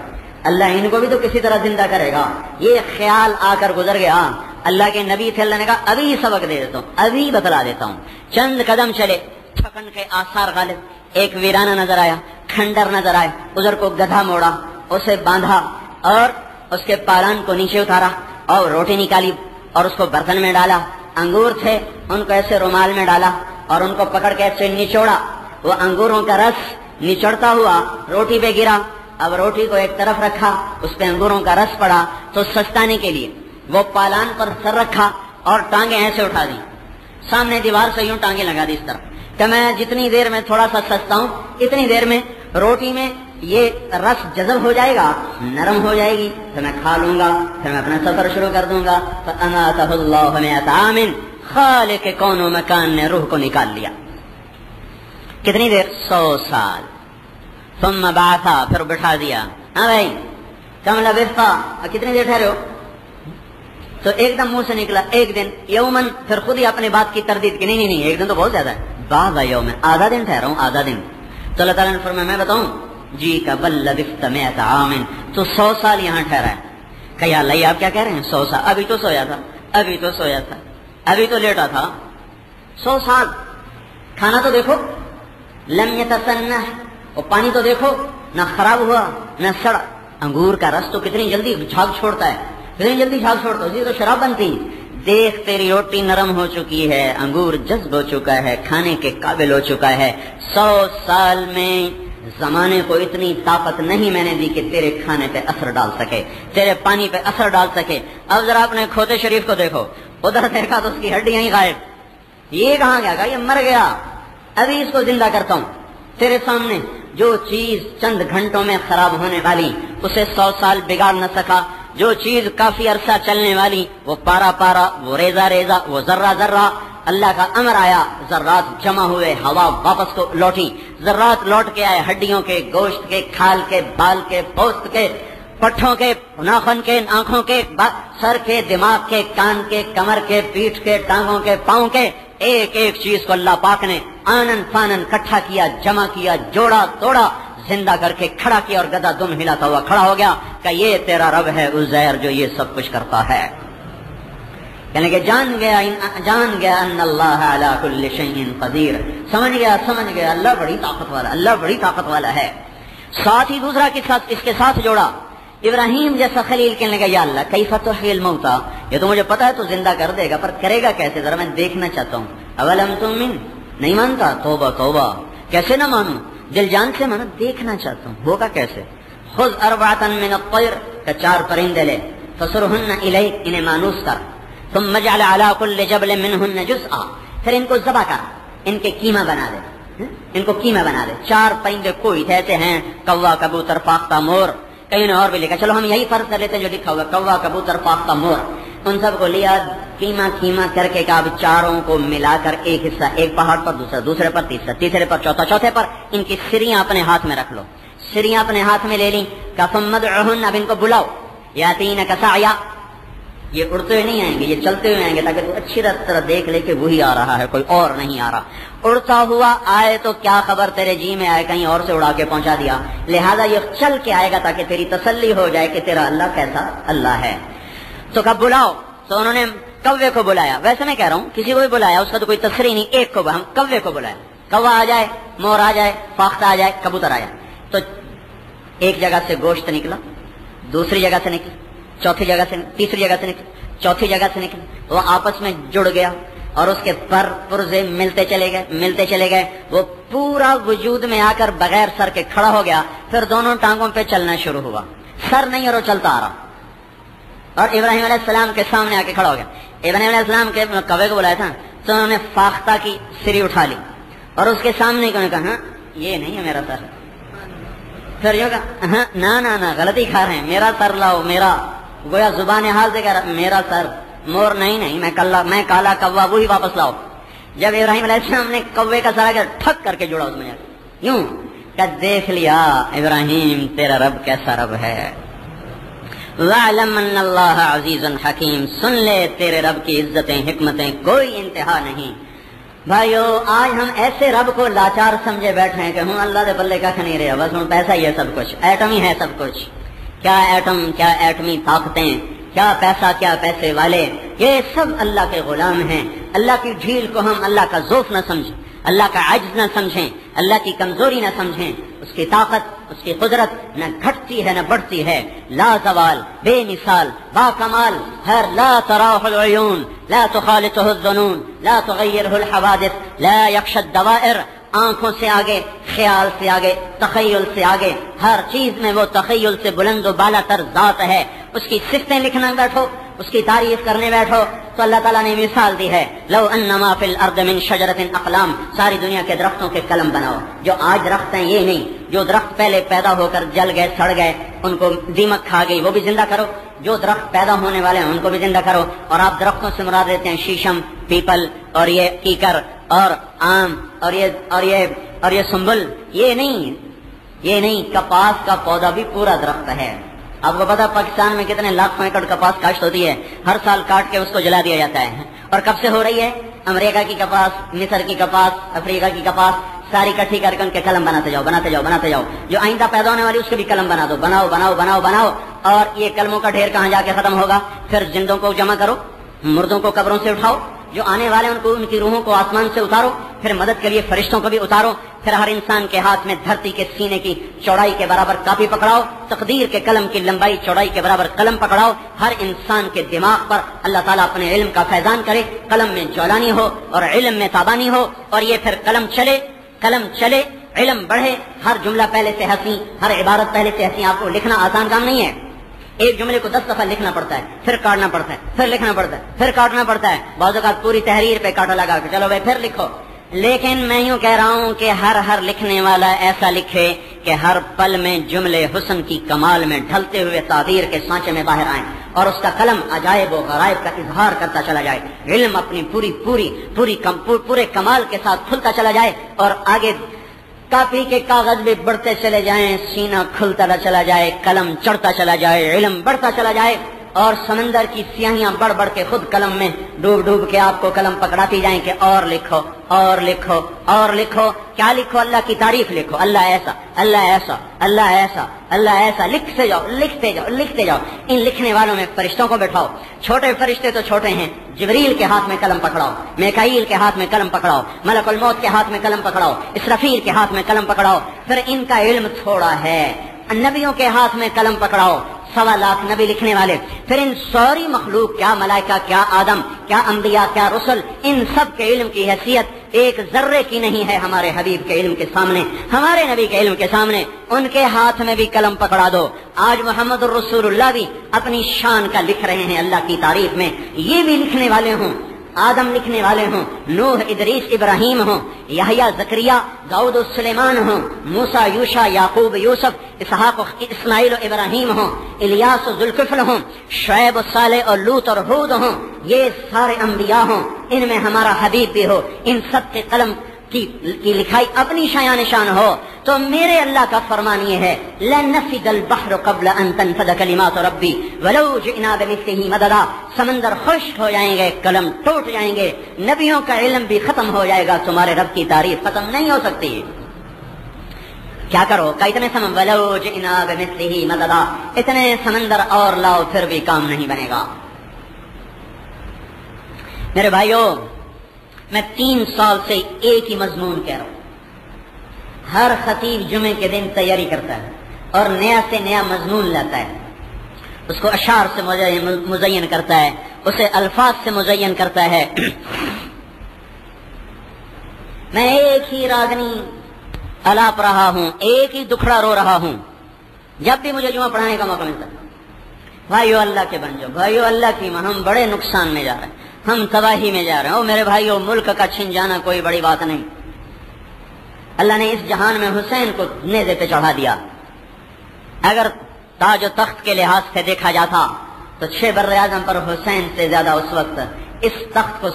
اللہ ان کو بھی تو کسی طرح زندہ کرے گا. یہ خیال آ کر گزر گیا. اللہ کے نبی تھے، اللہ نے کہا ابھی سبق دے دیتا ہوں، ابھی بتلا دیتا ہوں. چند قدم چلے، تھکن کے آثار غالب، ایک ویرانہ نظر آیا، کھنڈر نظر آئے، ادھر کو گدھا موڑا، اسے باندھا اور اس کے پالان کو نیچے اتارا اور روٹی نکالی اور اس کو برتن میں ڈالا. انگور تھے، ان کو ایسے رومال میں ڈالا اور ان کو پکڑ کے ایسے نچوڑا. وہ انگوروں کا رس نچڑتا ہوا روٹی پہ گرا. اب روٹی کو ایک طرف رکھا، اس پہ انگوروں کا رس پڑا تو سستانے کے لیے وہ پالان پر سر رکھا اور ٹانگیں ایسے اٹھا دی، سامنے دیوار سے یوں ٹانگیں لگا دی اس طرح کہ میں جتنی دیر میں تھوڑا سا سستا ہوں اتنی دیر میں روٹی میں یہ رس جذب ہو جائے گا، نرم ہو جائے گی، پھر میں کھا لوں گا، پھر میں اپنا سفر شروع کر دوں گا. فَأَمَاتَهُ اللَّهُ 100 عَامٍ. خالق کون و مکان نے روح کو نکال لیا. کتنی دیر؟ 100 سال. ثم بعثا، پھر بٹھا دیا. ہاں بھائی کم لبثت، کتنی دیر ٹھہرے ہو؟ تو ایک دم منہ سے نکلا ایک دن. یومن، پھر خود ہی اپنی بات کی تردید کی نہیں ایک دن تو بہت زیادہ ہے. بعض یوم، آدھا دن ٹھہرا ہوں، آدھا دن. تو اللہ تعالیٰ نے فرمایا میں بتاؤں جی کا بل لبثت 100 عام، تو 100 سال یہاں ٹھہرا ہے. کہ یا اللہ آپ کیا کہہ رہے ہیں 100 سال؟ ابھی تو سویا تھا، ابھی تو سویا تھا، ابھی تو لیٹا تھا. 100 سال. کھانا تو دیکھو، لم یتسنہ، اور پانی تو دیکھو نہ خراب ہوا نہ سڑا. انگور کا رس تو کتنی جلدی جھاگ چھوڑتا ہے، کتنی جلدی جھاگ چھوڑتا ہے، اسی تو شراب بنتی. دیکھ تیری روٹی نرم ہو چکی ہے، انگور جذب ہو چکا ہے، کھانے کے قابل ہو چکا ہے. 100 سال میں زمانے کو اتنی طاقت نہیں میں نے دی کہ تیرے کھانے پہ اثر ڈال سکے، تیرے پانی پہ اثر ڈال سکے. اب ذرا اپنے کھوتے شریف کو دیکھو، ادھر دیکھا تو اس کی ہڈیاں ہی غائب. یہ کہاں گیا؟ کہا یہ مر گیا، ابھی اس کو زندہ کرتا ہوں. تیرے سامنے جو چیز چند گھنٹوں میں خراب ہونے والی اسے 100 سال بگاڑ نہ سکا، جو چیز کافی عرصہ چلنے والی وہ پارا پارا، وہ ریزہ ریزہ، وہ ذرہ ذرہ. اللہ کا امر آیا، ذرات جمع ہوئے، ہوا واپس کو لوٹی، ذرات لوٹ کے آئے، ہڈیوں کے، گوشت کے، کھال کے، بال کے، پوست کے، پٹھوں کے، ناخن کے، آنکھوں کے، سر کے، دماغ کے، کان کے، کمر کے، پیٹھ کے، ٹانگوں کے، پاؤں کے، ایک ایک چیز کو اللہ پاک نے آنن فانن کٹھا کیا، جمع کیا، جوڑا توڑا، زندہ کر کے کھڑا کیا اور گدھا دم ہلاتا ہوا کھڑا ہو گیا کہ یہ تیرا رب ہے عزیر جو یہ سب کچھ کرتا ہے. یعنی کہ جان گیا ان اللہ علی کل شیء قدیر. سمجھ گیا اللہ بڑی طاقت والا، اللہ بڑی طاقت والا ہے. ساتھ ہی دوسرا اس کے ساتھ جوڑا، ابراہیم جیسا خلیل کہنے لگا یا اللہ کیف تحیی الموتى، یہ تو مجھے پتا ہے تو زندہ کر دے گا پر کرے گا کیسے، ذرا میں دیکھنا چاہتا ہوں. اولم تؤمن، نہیں مانتا؟ توبہ توبہ، کیسے نہ مانوں، دل جان سے مانا، دیکھنا چاہتا ہوں ہوگا کیسے. خذ 4 من الطير، کہ 4 پرندے لے، فسرہن الیک، انہیں مانوس کر، ثم اجعل علی کل جبل منہن جزءا، پھر ان کو ذبح کر، ان کے قیمہ بنا دے، ان کو قیمہ بنا دے۔ 4 پرندے کوئی ایسے ہیں، کوا، کبوتر، فاختہ، مور، کہیں نے اور بھی لکھا، چلو ہم یہی فرض کر لیتے جو لکھا ہوا، کوا، کبوتر، فاختہ، مور، ان سب کو لیا، قیمہ کر کے کہا اب 4 کو ملا کر ایک حصہ ایک پہاڑ پر، دوسرا دوسرے پر، تیسرا تیسرے پر، چوتھا چوتھے پر، ان کی سریاں اپنے ہاتھ میں رکھ لو، سریاں اپنے ہاتھ میں لے لی، کہ ثم ادعہن، اب ان کو بلاؤ، یاتینک سعیا، یہ اڑتے ہوئے نہیں آئیں گے، یہ چلتے ہوئے آئیں گے تاکہ تو اچھی طرح دیکھ لے کہ وہی آ رہا ہے، کوئی اور نہیں آ رہا۔ اڑتا ہوا آئے تو کیا خبر تیرے جی میں آئے، کہیں اور سے اڑا کے پہنچا دیا، لہذا یہ چل کے آئے گا تاکہ تیری تسلی ہو جائے کہ تیرا اللہ کیسا اللہ ہے۔ تو کب بلاؤ، تو انہوں نے کوے کو بلایا، ویسے میں کہہ رہا ہوں کسی کو بھی بلایا، اس کا تو کوئی تصریح نہیں، ایک کو ہم کوے کو بلایا، کوا آ جائے، مور آ جائے، فاختہ آ جائے، کبوتر آ جائے، تو ایک جگہ سے گوشت نکلا، دوسری جگہ سے نکلا، چوتھی جگہ سے، تیسری جگہ سے نکلا، چوتھی جگہ سے نکلا، وہ آپس میں جڑ گیا اور اس کے پر پرزے ملتے چلے گئے، وہ پورا وجود میں آ کر بغیر سر کے کھڑا ہو گیا، پھر دونوں ٹانگوں پہ چلنا شروع ہوا، سر نہیں اور وہ چلتا آ رہا، اور ابراہیم علیہ السلام کے سامنے آ کے کھڑا ہو گیا۔ ابراہیم علیہ السلام کے کوے کو بلایا تھا تو انہوں نے فاختہ کی سری اٹھا لی اور اس کے سامنے انہوں نے کہا ہاں یہ نہیں ہے میرا سر، پھر یوں کہا ہاں نہ غلطی کھا رہے ہیں، میرا سر لاؤ، میرا، گویا زبان حال سے کہہ رہا میرا سر، مور نہیں، میں کالا کوا، وہی واپس لاؤ۔ جب ابراہیم علیہ السلام نے کوے کا سر آگے ٹھک کر کے جوڑا اس میں یوں کہ دیکھ لیا ابراہیم تیرا رب کیسا رب ہے، وَاعْلَمْ أَنَّ اللَّهَ عَزِيزٌ حَكِيمٌ، سن لے تیرے رب کی عزتیں حکمتیں کوئی انتہا نہیں۔ بھائیو آج ہم ایسے رب کو لاچار سمجھے بیٹھے ہیں کہ ہوں اللہ دے بلے کا نہیں رہا، بس ہوں پیسہ ہی ہے سب کچھ، ایٹم ہی ہے سب کچھ، کیا ایٹم، کیا ایٹمی طاقتیں، کیا پیسہ، کیا پیسے والے، یہ سب اللہ کے غلام ہیں۔ اللہ کی ڈھیل کو ہم اللہ کا ضعف نہ سمجھیں، اللہ کا عجز نہ سمجھیں، اللہ کی کمزوری نہ سمجھیں، اس کی طاقت، اس کی قدرت نہ گھٹتی ہے نہ بڑھتی ہے، لا زوال، بے مثال، با کمال، ہر لا تراہ العیون، لا تخالطه الظنون، لا تغیرہ الحوادث، لا یخشى الدوائر، آنکھوں سے آگے، خیال سے آگے، تخیل سے آگے، ہر چیز میں وہ تخیل سے بلند و بالا تر ذات ہے۔ اس کی صفتیں لکھنا بیٹھو، اس کی تعریف کرنے بیٹھو تو اللہ تعالیٰ نے مثال دی ہے، لو انما فی الارض من شجرۃ اقلام، ساری دنیا کے درختوں کے قلم بناؤ، جو آج درخت ہیں یہ نہیں، جو درخت پہلے پیدا ہو کر جل گئے، سڑ گئے، ان کو دیمک کھا گئی، وہ بھی زندہ کرو، جو درخت پیدا ہونے والے ہیں ان کو بھی زندہ کرو۔ اور آپ درختوں سے مراد لیتے ہیں شیشم، پیپل، اور یہ کیکر، اور آم، اور یہ سنبل، یہ نہیں، کپاس کا پودا بھی پورا درخت ہے۔ آپ کو پتا پاکستان میں کتنے لاکھوں ایکڑ کپاس کاشت ہوتی ہے، ہر سال کاٹ کے اس کو جلا دیا جاتا ہے، اور کب سے ہو رہی ہے؟ امریکہ کی کپاس، مصر کی کپاس، افریقہ کی کپاس، ساری اکٹھی کر کے ان کے قلم بناتے جاؤ، جو آئندہ پیدا ہونے والی اس کے بھی قلم بنا دو، بناؤ، اور یہ قلموں کا ڈھیر کہاں جا کے ختم ہوگا؟ پھر زندوں کو جمع کرو، مردوں کو قبروں سے اٹھاؤ، جو آنے والے ان کو، ان کی روحوں کو آسمان سے اتارو، پھر مدد کے لیے فرشتوں کو بھی اتارو، پھر ہر انسان کے ہاتھ میں دھرتی کے سینے کی چوڑائی کے برابر کاپی پکڑاؤ، تقدیر کے قلم کی لمبائی چوڑائی کے برابر قلم پکڑاؤ، ہر انسان کے دماغ پر اللہ تعالیٰ اپنے علم کا فیضان کرے، قلم میں جولانی ہو اور علم میں تابانی ہو، اور یہ پھر قلم چلے، علم بڑھے، ہر جملہ پہلے سے ہنسی، ہر عبارت پہلے سے ہنسی۔ آپ کو لکھنا آسان کام نہیں ہے، ایک جملے کو 10 دفعہ لکھنا پڑتا ہے، پھر کاٹنا پڑتا ہے، پھر لکھنا پڑتا ہے، پھر کاٹنا پڑتا ہے، بعض اوقات پوری تحریر پہ کاٹا لگا کے چلو بھائی پھر لکھو۔ لیکن میں یوں کہہ رہا ہوں کہ ہر لکھنے والا ایسا لکھے کہ ہر پل میں جملے حسن کی کمال میں ڈھلتے ہوئے تعبیر کے سانچے میں باہر آئیں، اور اس کا قلم عجائب و غرائب کا اظہار کرتا چلا جائے، علم اپنی پورے کمال کے ساتھ کھلتا چلا جائے، اور آگے کاپی کے کاغذ بھی بڑھتے چلے جائیں، سینہ کھلتا چلا جائے، قلم چڑھتا چلا جائے، علم بڑھتا چلا جائے، اور سمندر کی سیاہیاں بڑھ کے خود قلم میں ڈوب کے آپ کو قلم پکڑاتی جائیں کہ اور لکھو، کیا لکھو؟ اللہ کی تعریف لکھو، اللہ ایسا، لکھتے جاؤ۔ ان لکھنے والوں میں فرشتوں کو بٹھاؤ، چھوٹے فرشتے تو چھوٹے ہیں، جبریل کے ہاتھ میں قلم پکڑاؤ، میکائیل کے ہاتھ میں قلم پکڑاؤ، ملک الموت کے ہاتھ میں قلم پکڑاؤ، اسرافیل کے ہاتھ میں قلم پکڑاؤ، پھر ان کا علم تھوڑا ہے، نبیوں کے ہاتھ میں قلم پکڑاؤ، سوا لاکھ نبی لکھنے والے، پھر ان ساری مخلوق، کیا ملائکہ، کیا آدم، کیا انبیاء، کیا رسل، ان سب کے علم کی حیثیت ایک ذرے کی نہیں ہے ہمارے حبیب کے علم کے سامنے، ہمارے نبی کے علم کے سامنے۔ ان کے ہاتھ میں بھی قلم پکڑا دو، آج محمد الرسول اللہ بھی اپنی شان کا لکھ رہے ہیں اللہ کی تعریف میں، یہ بھی لکھنے والے ہوں، آدم لکھنے والے ہوں، نوح، ادریس، ابراہیم ہوں، یحییٰ، زکریا، داؤد و سلیمان ہوں، موسیٰ، یوشع، یعقوب، یوسف، اسحاق، اسماعیل و ابراہیم ہوں، الیاس و ذوالکفل ہوں، شعیب و صالح اور لوط اور ہود ہوں، یہ سارے انبیاء ہوں، ان میں ہمارا حبیب بھی ہو، ان سب کے قلم کی لکھائی اپنی شایان نشان ہو، تو میرے اللہ کا فرمان یہ ہے لَنَفِدَ الْبَحْرُ قَبْلَ أَن تَنفَدَ كَلِمَاتُ رَبِّي وَلَوْ جِئْنَا بِمِثْلِهِ مَدَدًا۔ سمندر خشک ہو جائیں گے، قلم ٹوٹ جائیں گے، نبیوں کا علم بھی ختم ہو جائے گا، تمہارے رب کی تعریف ختم نہیں ہو سکتی۔ کیا کرو کہ اتنے وَلَوْ جِئْنَا بِمِثْلِهِ مَدَدًا، اتنے سمندر اور لاؤ پھر بھی کام نہیں بنے گا۔ میرے بھائیو، میں 3 سال سے ایک ہی مضمون کہہ رہا ہوں، ہر خطیب جمعے کے دن تیاری کرتا ہے اور نیا سے نیا مضمون لاتا ہے، اس کو اشعار سے مزین کرتا ہے، اسے الفاظ سے مزین کرتا ہے۔ میں ایک ہی راگنی الاپ رہا ہوں، ایک ہی دکھڑا رو رہا ہوں، جب بھی مجھے جمعہ پڑھانے کا موقع ملتا ہے۔ بھائیو اللہ کے بن جاؤ، بھائیو اللہ کی ماں، ہم بڑے نقصان میں جا رہے ہیں، ہم تباہی میں جا رہے ہیں۔ او میرے بھائیو، ملک کا چھن جانا کوئی بڑی بات نہیں، اللہ نے اس جہان میں حسین کو نیزے پہ چڑھا دیا۔ اگر تاج و تخت کے لحاظ سے دیکھا جاتا تو 6 بر اعظم پر حسین سے زیادہ اس وقت اس تخت کو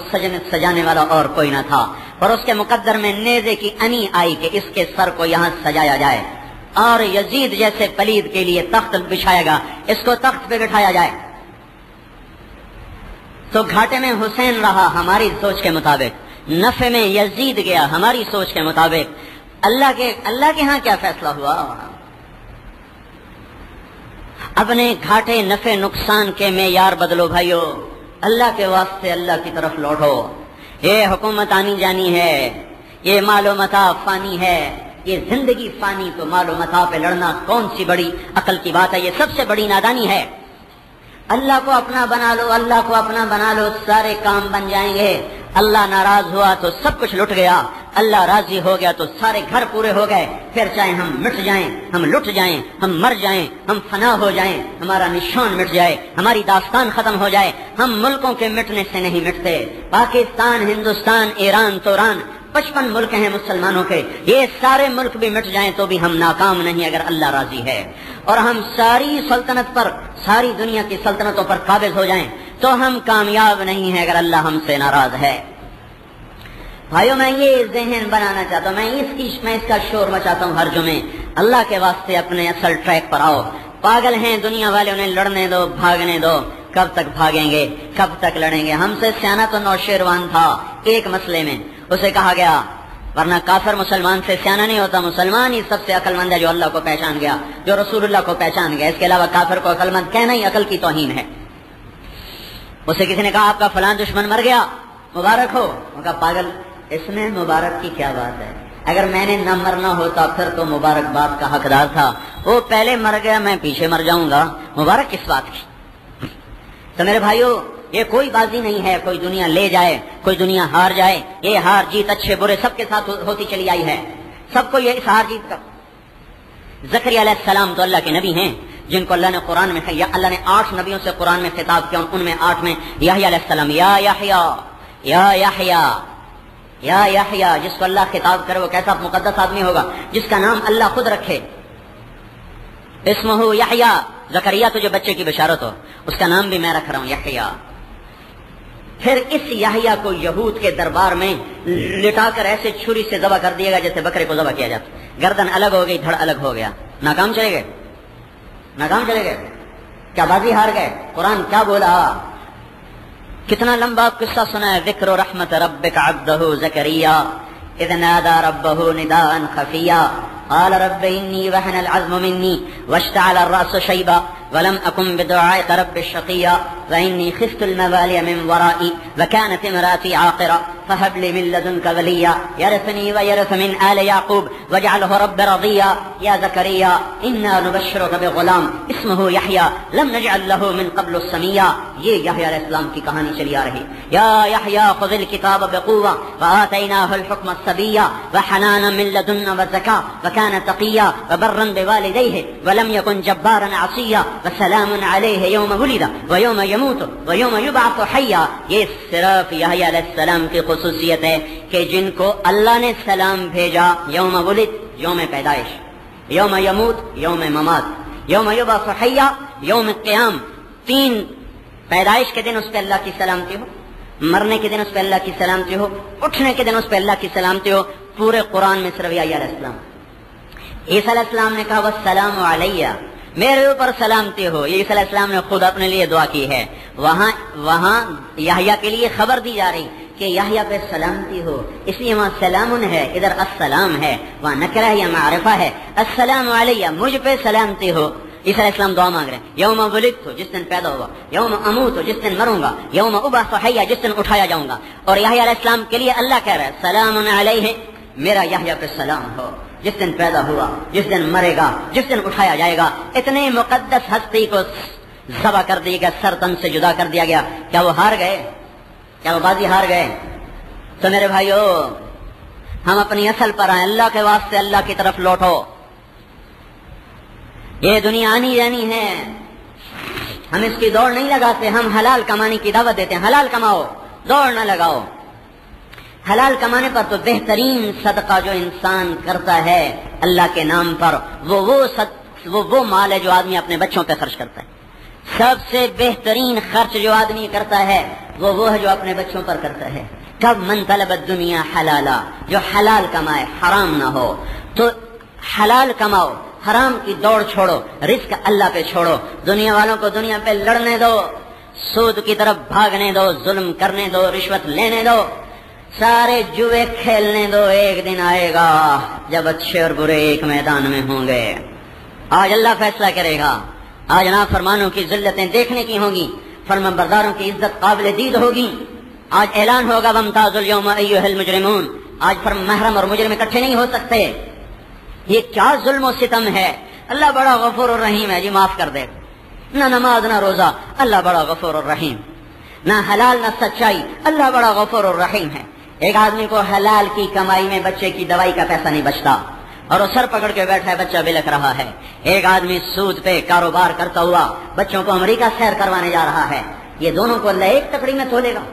سجانے والا اور کوئی نہ تھا، اور اس کے مقدر میں نیزے کی انی آئی کہ اس کے سر کو یہاں سجایا جائے، اور یزید جیسے پلید کے لیے تخت بچھایا گا، اس کو تخت پہ بٹھایا جائے، تو گھاٹے میں حسین رہا ہماری سوچ کے مطابق، نفع میں یزید گیا ہماری سوچ کے مطابق۔ اللہ کے ہاں کیا فیصلہ ہوا؟ اپنے گھاٹے نفع نقصان کے معیار بدلو بھائیو، اللہ کے واسطے اللہ کی طرف لوٹو۔ یہ حکومت آنی جانی ہے، یہ مال و متاع فانی ہے، یہ زندگی فانی، تو مال و متاع پہ لڑنا کون سی بڑی عقل کی بات ہے؟ یہ سب سے بڑی نادانی ہے۔ اللہ کو اپنا بنا لو، اللہ کو اپنا بنا لو، سارے کام بن جائیں گے۔ اللہ ناراض ہوا تو سب کچھ لٹ گیا، اللہ راضی ہو گیا تو سارے گھر پورے ہو گئے، پھر چاہے ہم مٹ جائیں، ہم لٹ جائیں، ہم مر جائیں، ہم فنا ہو جائیں، ہمارا نشان مٹ جائے، ہماری داستان ختم ہو جائے، ہم ملکوں کے مٹنے سے نہیں مٹتے۔ پاکستان، ہندوستان، ایران، توران، 55 ملک ہیں مسلمانوں کے، یہ سارے ملک بھی مٹ جائیں تو بھی ہم ناکام نہیں اگر اللہ راضی ہے، اور ہم ساری سلطنت پر، ساری دنیا کی سلطنتوں پر قابض ہو جائیں تو ہم کامیاب نہیں ہیں اگر اللہ ہم سے ناراض ہے۔ بھائیو، میں یہ ذہن بنانا چاہتا ہوں، میں اس کا شور مچاتا ہوں ہر جمعے، اللہ کے واسطے اپنے اصل ٹریک پر آؤ۔ پاگل ہیں دنیا والے، انہیں لڑنے دو، بھاگنے دو، کب تک بھاگیں گے، کب تک لڑیں گے؟ ہم سے سیانا تو نوشیروان تھا ایک مسئلے میں، اسے کہا گیا، ورنہ کافر مسلمان سے سیانا نہیں ہوتا، مسلمان ہی سب سے عقل مند ہے جو اللہ کو پہچان گیا، جو رسول اللہ کو پہچان گیا، اس کے علاوہ کافر کو عقل مند کہنا ہی عقل کی توہین ہے۔ اسے کسی نے کہا آپ کا فلان دشمن مر گیا، مبارک ہو، وہ کہا پاگل، اس میں مبارک کی کیا بات ہے؟ اگر میں نے نہ مرنا ہوتا پھر تو مبارکباد کا حقدار تھا، وہ پہلے مر گیا، میں پیچھے مر جاؤں گا، مبارک کس بات کی؟ تو میرے بھائیو، یہ کوئی بازی نہیں ہے کوئی دنیا لے جائے کوئی دنیا ہار جائے، یہ ہار جیت اچھے برے سب کے ساتھ ہوتی چلی آئی ہے، سب کو یہ اس ہار جیت کا۔ زکریا علیہ السلام تو اللہ کے نبی ہیں جن کو اللہ نے قرآن میں، اللہ نے 8 نبیوں سے قرآن میں خطاب کیا، ان میں 8 میں یحییٰ علیہ السلام، یا یحییٰ یا یحییٰ یا یحییٰ، جس کو اللہ خطاب کرے وہ کیسا مقدس آدمی ہوگا جس کا نام اللہ خود رکھے، اسمہ یحییٰ، زکریا تو جو بچے کی بشارت ہو، اس کا نام بھی میں رکھ رہا ہوں یحییٰ۔ پھر اس یحییٰ کو یہود کے دربار میں لٹا کر ایسے چھری سے ذبح کر دیا گیا جیسے بکرے کو ذبح کیا جاتا، گردن الگ ہو گئی، دھڑ الگ ہو گیا، ناکام چلے گئے، ناکام چلے گئے، کیا بازی ہار گئے؟ قرآن کیا بولا؟ کتنا لمبا قصہ سنا ہے، ذکر رحمت ربک عبدہ زکریا اذ نادى ربه نداء خفيا قال رب إني وهن العظم مني واشتعل الرأس شيبا ولم أكن بدعائك رب الشقيا وإني خفت الموالي من ورائي وكانت امرأتي عاقرة فهب لي من لدنك وليا يرثني ويرث من آل يعقوب واجعله رب رضيا يا زكريا إنا نبشرك بغلام اسمه يحيى لم نجعل له من قبل السميا. یہ یحییٰ علیہ السلام کی کہانی چلی آ رہی. یا یحییٰ خذ الکتاب بقوة وآتیناہ الحکم الصبیا وحنانا من لدنا وزکاة وكان تقیا وبرا بوالدیہ ولم يكن جبارا عصیا وسلام علیہ یوم ولد ویوم یموت ویوم یبعث حیا. یہ صرف یحییٰ علیہ السلام کی خصوصیت ہے کہ جن کو اللہ نے سلام بھیجا یوم ولد یوم پیدائش، یوم یموت یوم ممات، یوم یبعث حیا یوم قیام. تین پیدائش کے دن اس پہ اللہ کی سلامتی ہو، مرنے کے دن اس پہ اللہ کی سلامتی ہو، اٹھنے کے دن اس پہ اللہ کی سلامتی ہو. پورے قرآن میں صرف یحییٰ علیہ السلام. عیسیٰ علیہ السلام نے کہا والسلام علیہ، میرے اوپر سلامتی ہو. یہ عیسیٰ علیہ السلام نے خود اپنے لیے دعا کی ہے. وہاں یحییٰ کے لیے خبر دی جا رہی کہ یحییٰ پہ سلامتی ہو، اس لیے وہاں سلام ہے، ادھر السلام ہے، وہاں نکرہ یا معرفہ ہے. السلام علیہ، مجھ پہ سلامتی ہو. عیسیٰ علیہ السلام دعا مانگ رہے ہیں یوم ولدت ہو جس دن پیدا ہوا، یوم اموت ہو جس دن مروں گا، یوم ابعث حیا جس دن اٹھایا جاؤں گا. اور یحییٰ علیہ السلام کے لیے اللہ کہہ رہا ہے سلام علیہ، میرا یحییٰ پہ سلام ہو جس دن پیدا ہوا، جس دن مرے گا، جس دن اٹھایا جائے گا. اتنے مقدس ہستی کو ذبح کر دیا گیا، سر تن سے جدا کر دیا گیا. کیا وہ ہار گئے؟ کیا وہ بازی ہار گئے؟ تو میرے بھائیو ہم اپنی اصل پر آئیں، اللہ کے واسطے اللہ کی طرف لوٹو. یہ دنیا آنی جانی ہے، ہم اس کی دوڑ نہیں لگاتے، ہم حلال کمانے کی دعوت دیتے ہیں. حلال کماؤ، دوڑ نہ لگاؤ. حلال کمانے پر تو بہترین صدقہ جو انسان کرتا ہے اللہ کے نام پر وہ مال ہے جو آدمی اپنے بچوں پہ خرچ کرتا ہے. سب سے بہترین خرچ جو آدمی کرتا ہے وہ ہے جو اپنے بچوں پر کرتا ہے. کب من طلب الدنیا حلالا، جو حلال کمائے حرام نہ ہو. تو حلال کماؤ، حرام کی دوڑ چھوڑو، رزق اللہ پہ چھوڑو. دنیا والوں کو دنیا پہ لڑنے دو، سود کی طرف بھاگنے دو، ظلم کرنے دو، رشوت لینے دو، سارے جوئے کھیلنے دو. ایک دن آئے گا جب اچھے اور برے ایک میدان میں ہوں گے. آج اللہ فیصلہ کرے گا. آج نافرمانوں کی ذلتیں دیکھنے کی ہوں گی، فرمانبرداروں کی عزت قابل دید ہوگی. آج اعلان ہوگا وامتاز الیوم ایھا المجرمون. آج محرم اور مجرم اکٹھے نہیں ہو سکتے. یہ کیا ظلم و ستم ہے. اللہ بڑا غفور الرحیم ہے، جی معاف کر دے. نہ نماز نہ روزہ، اللہ بڑا غفور الرحیم. نہ حلال نہ سچائی، اللہ بڑا غفور الرحیم ہے. ایک آدمی کو حلال کی کمائی میں بچے کی دوائی کا پیسہ نہیں بچتا اور وہ سر پکڑ کے بیٹھا ہے، بچہ بلک رہا ہے. ایک آدمی سود پہ کاروبار کرتا ہوا بچوں کو امریکہ سیر کروانے جا رہا ہے. یہ دونوں کو اللہ ایک تکڑی میں تولے گا.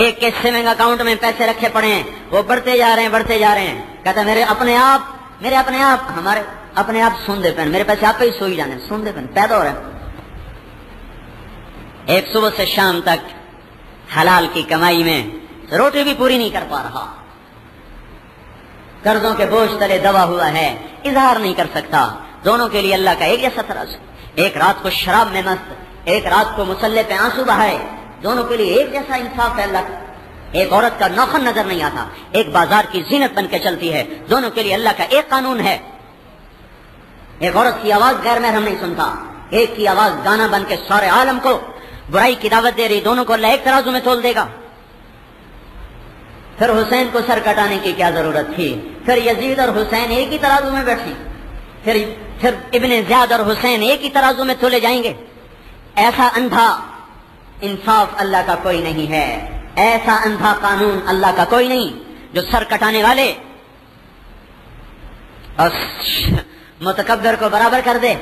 ایک کے سیونگ اکاؤنٹ میں پیسے رکھے پڑے ہیں، وہ بڑھتے جا رہے ہیں. کہتا میرے اپنے آپ ہمارے اپنے آپ سوندے پین، میرے پیسے آپ پہ ہی سوئی جانے، سوندے پین پیدا ہو رہے ہیں. ایک صبح سے شام تک حلال کی کمائی میں روٹی بھی پوری نہیں کر پا رہا، قرضوں کے بوجھ تلے دبا ہوا ہے، اظہار نہیں کر سکتا. دونوں کے لیے اللہ کا ایک جیسا ترازو. ایک رات کو شراب میں مست، ایک رات کو مصلے پہ آنسو بہائے. دونوں کے لیے ایک جیسا انصاف ہے اللہ کا. ایک عورت کا نوخن نظر نہیں آتا، ایک بازار کی زینت بن کے چلتی ہے. دونوں کے لیے اللہ کا ایک قانون ہے. ایک عورت کی آواز غیر محرم نہیں سنتا، ایک کی آواز گانا بن کے سارے عالم کو برائی کی دعوت دے رہی. دونوں کو اللہ ایک ترازو میں تول دے گا. پھر حسین کو سر کٹانے کی کیا ضرورت تھی؟ پھر یزید اور حسین ایک ہی ترازو میں بیٹھیں، پھر ابن زیاد اور حسین ایک ہی ترازو میں تولے جائیں گے. ایسا اندھا انصاف اللہ کا کوئی نہیں ہے، ایسا اندھا قانون اللہ کا کوئی نہیں جو سر کٹانے والے اور متکبر کو برابر کر دے،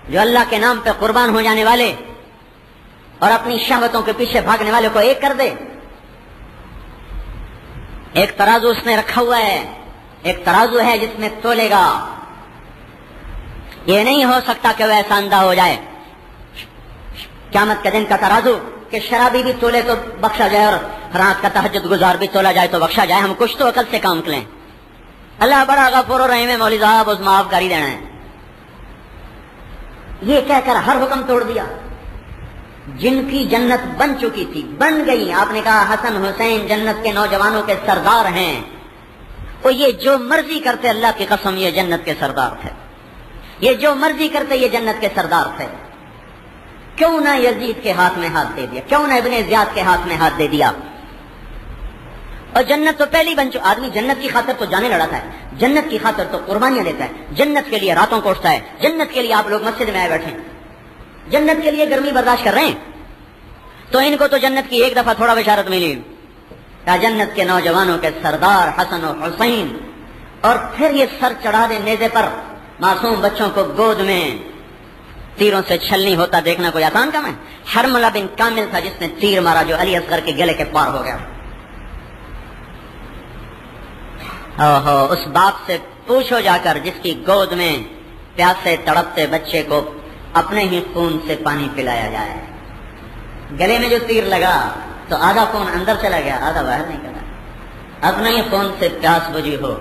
جو اللہ کے نام پہ قربان ہو جانے والے اور اپنی شہوتوں کے پیچھے بھاگنے والے کو ایک کر دے. ایک ترازو اس نے رکھا ہوا ہے، ایک ترازو ہے جس میں تولے گا. یہ نہیں ہو سکتا کہ وہ ایسا اندھا ہو جائے. قیامت کے دن کا ترازو کہ شرابی بھی تولے تو بخشا جائے اور رات کا تہجد گزار بھی تولا جائے تو بخشا جائے. ہم کچھ تو عقل سے کام کریں. اللہ بڑا غفور الرحیم ہے، مولوی صاحب اس معاف کر ہی دینا ہے. یہ کہہ کر ہر حکم توڑ دیا. جن کی جنت بن چکی تھی بن گئی. آپ نے کہا حسن حسین جنت کے نوجوانوں کے سردار ہیں. وہ یہ جو مرضی کرتے، اللہ کی قسم یہ جنت کے سردار تھے. یہ جو مرضی کرتے یہ جنت کے سردار تھے. کیوں نہ یزید کے ہاتھ میں ہاتھ دے دیا, کیوں نہ ابن زیاد کے ہاتھ میں ہاتھ دے دیا. اور جنت تو پہلی بن چکی, آدمی جنت کی خاطر تو جانے لڑاتا ہے, جنت کی خاطر تو قربانیاں دیتا ہے, جنت کے لیے راتوں کو اٹھتا ہے, جنت کے لیے آپ لوگ مسجد میں آئے بیٹھے ہیں, جنت کے لیے گرمی برداشت کر رہے ہیں. تو ان کو تو جنت کی ایک دفعہ تھوڑا بشارت ملی کہ جنت کے نوجوانوں کے سردار حسن و حسین, اور پھر یہ سر چڑھا دے نیزے پر معصوم بچوں کو گود میں تیروں سے چھلنی ہوتا دیکھنا کوئی آسان کام ہے. حرملہ بن کامل تھا جس نے تیر مارا جو علی اصغر کے گلے کے پار ہو گیا. اس باپ سے پوچھو جا کر جس کی گود میں پیاسے تڑپتے بچے کو اپنے ہی خون سے پانی پلایا جائے. گلے میں جو تیر لگا تو آدھا خون اندر چلا گیا, آدھا باہر نکلا. اپنے ہی خون سے پیاس بجھی ہو,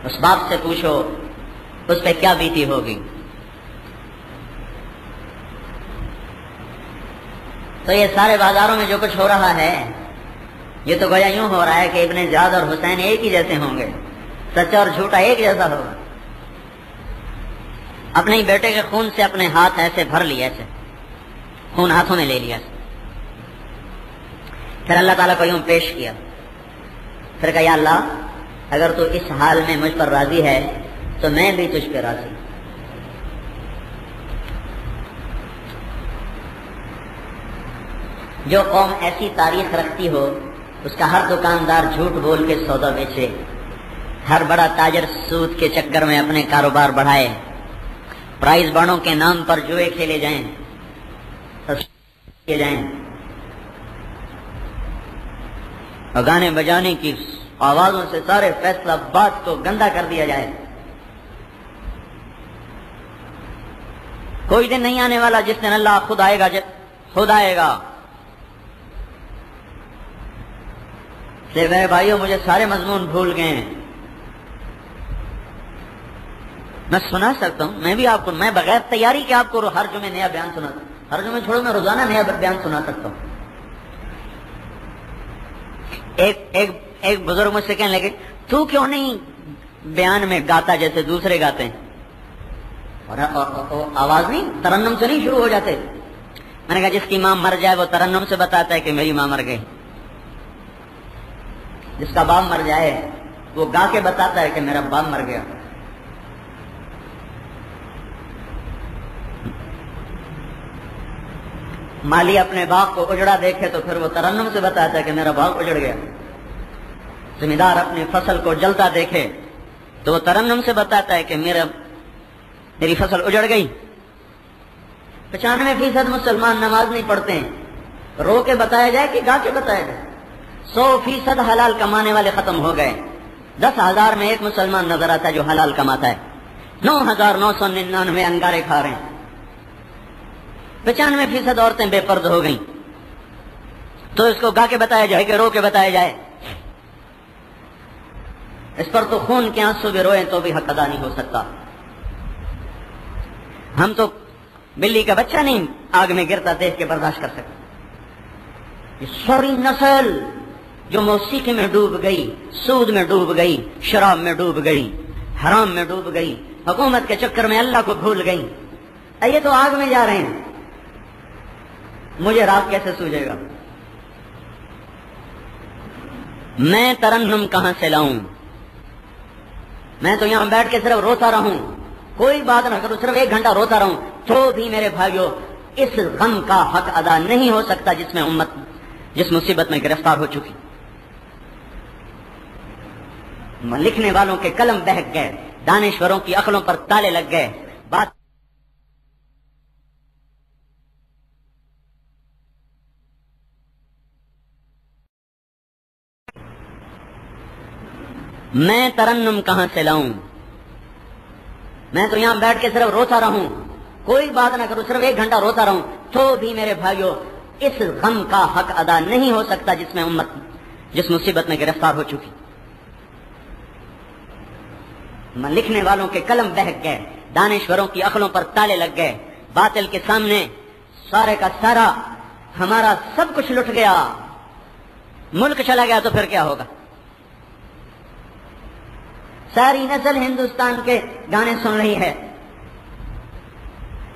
اس باپ سے پوچھو اس پہ کیا بیتی ہوگی. تو یہ سارے بازاروں میں جو کچھ ہو رہا ہے یہ تو گویا یوں ہو رہا ہے کہ ابن زیاد اور حسین ایک ہی جیسے ہوں گے, سچا اور جھوٹا ایک جیسا ہوگا. اپنے ہی بیٹے کے خون سے اپنے ہاتھ ایسے بھر لیے, ایسے خون ہاتھوں میں لے لیا. پھر اللہ تعالیٰ کو یوں پیش کیا, پھر کہا یا اللہ اگر تو اس حال میں مجھ پر راضی ہے تو میں بھی تجھ پہ راضی. جو قوم ایسی تاریخ رکھتی ہو اس کا ہر دکاندار جھوٹ بول کے سودا بیچے, ہر بڑا تاجر سود کے چکر میں اپنے کاروبار بڑھائے, پرائز بانڈوں کے نام پر جوئے کھیلے جائیں اور گانے بجانے کی آوازوں سے سارے فیصلہ بات کو گندا کر دیا جائے. کوئی دن نہیں آنے والا جس دن اللہ خود آئے گا, خود آئے گا. میرے بھائیوں مجھے سارے مضمون بھول گئے ہیں, میں سنا سکتا ہوں, میں بھی آپ کو, میں بغیر تیاری کے آپ کو ہر جمعے نیا بیان سناتا ہوں, ہر جمعے چھوڑو میں روزانہ نیا بیان سنا سکتا ہوں. ایک بزرگ مجھ سے کہنے لگے تو کیوں نہیں بیان میں گاتا جیسے دوسرے گاتے ہیں, اور آواز نہیں ترنم سے نہیں شروع ہو جاتے. میں نے کہا جس کی ماں مر جائے وہ ترنم سے بتاتا ہے کہ میری ماں مر گئی, جس کا باپ مر جائے وہ گا کے بتاتا ہے کہ میرا باپ مر گیا. مالی اپنے باپ کو اجڑا دیکھے تو پھر وہ ترنم سے بتاتا ہے کہ میرا باپ اجڑ گیا. زمیندار اپنی فصل کو جلتا دیکھے تو وہ ترنم سے بتاتا ہے کہ میری فصل اجڑ گئی. 95% مسلمان نماز نہیں پڑھتے ہیں, رو کے بتایا جائے کہ گا کے بتایا جائے. 100% حلال کمانے والے ختم ہو گئے. 10,000 میں ایک مسلمان نظر آتا ہے جو حلال کماتا ہے. 9,999 انگارے کھا رہے ہیں. 95% عورتیں بے پرد ہو گئیں. تو اس کو گا کے بتایا جائے کہ رو کے بتایا جائے. اس پر تو خون کے آنسو بھی روئیں تو بھی حق ادا نہیں ہو سکتا. ہم تو بلی کا بچہ نہیں آگ میں گرتا دیکھ کے برداشت کر سکتے. یہ ساری نسل جو موسیقی میں ڈوب گئی, سود میں ڈوب گئی, شراب میں ڈوب گئی, حرام میں ڈوب گئی, حکومت کے چکر میں اللہ کو بھول گئی, یہ تو آگ میں جا رہے ہیں. مجھے رات کیسے سوجے گا؟ میں ترنم کہاں سے لاؤں؟ میں تو یہاں بیٹھ کے صرف روتا رہوں, کوئی بات نہ کروں, صرف 1 گھنٹہ روتا رہوں تو بھی میرے بھائیوں اس غم کا حق ادا نہیں ہو سکتا جس میں امت جس مصیبت میں گرفتار ہو چکی. لکھنے والوں کے قلم بہک گئے, دانشوروں کی عقلوں پر تالے لگ گئے. بات میں ترنم کہاں سے لاؤں؟ میں تو یہاں بیٹھ کے صرف روتا رہوں, کوئی بات نہ کروں, صرف 1 گھنٹہ روتا رہوں تو بھی میرے بھائیوں اس غم کا حق ادا نہیں ہو سکتا جس میں امت جس مصیبت میں گرفتار ہو چکی. لکھنے والوں کے قلم بہک گئے, دانشوروں کی عقلوں پر تالے لگ گئے. باطل کے سامنے سارے کا سارا ہمارا سب کچھ لٹ گیا, ملک چلا گیا تو پھر کیا ہوگا؟ ساری نسل ہندوستان کے گانے سن رہی ہے,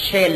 6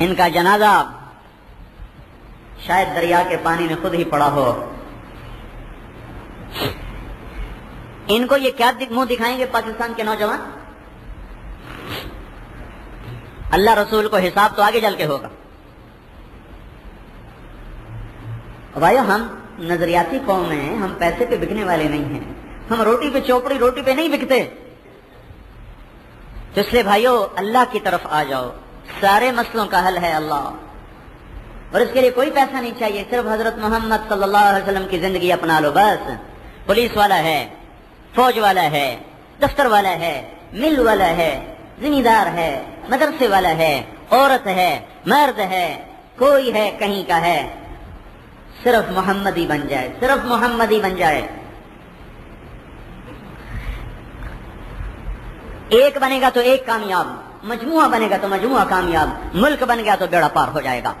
ان کا جنازہ شاید دریا کے پانی میں خود ہی پڑا ہو. ان کو یہ کیا منہ دکھائیں گے پاکستان کے نوجوان؟ اللہ رسول کو حساب تو آگے چل کے ہوگا. بھائیو ہم نظریاتی قوم ہیں, ہم پیسے پہ بکنے والے نہیں ہیں, ہم روٹی پہ چوپڑی روٹی پہ نہیں بکتے. تو اس لیے بھائیو اللہ کی طرف آ جاؤ, سارے مسئلوں کا حل ہے اللہ, اور اس کے لیے کوئی پیسہ نہیں چاہیے, صرف حضرت محمد صلی اللہ علیہ وسلم کی زندگی اپنا لو بس. پولیس والا ہے, فوج والا ہے, دفتر والا ہے, مل والا ہے, زمیندار ہے, مدرسے والا ہے, عورت ہے, مرد ہے, کوئی ہے کہیں کا ہے, صرف محمدی بن جائے, صرف محمدی بن جائے. ایک بنے گا تو ایک کامیاب, مجموعہ بنے گا تو مجموعہ کامیاب, ملک بن گیا تو بیڑا پار ہو جائے گا.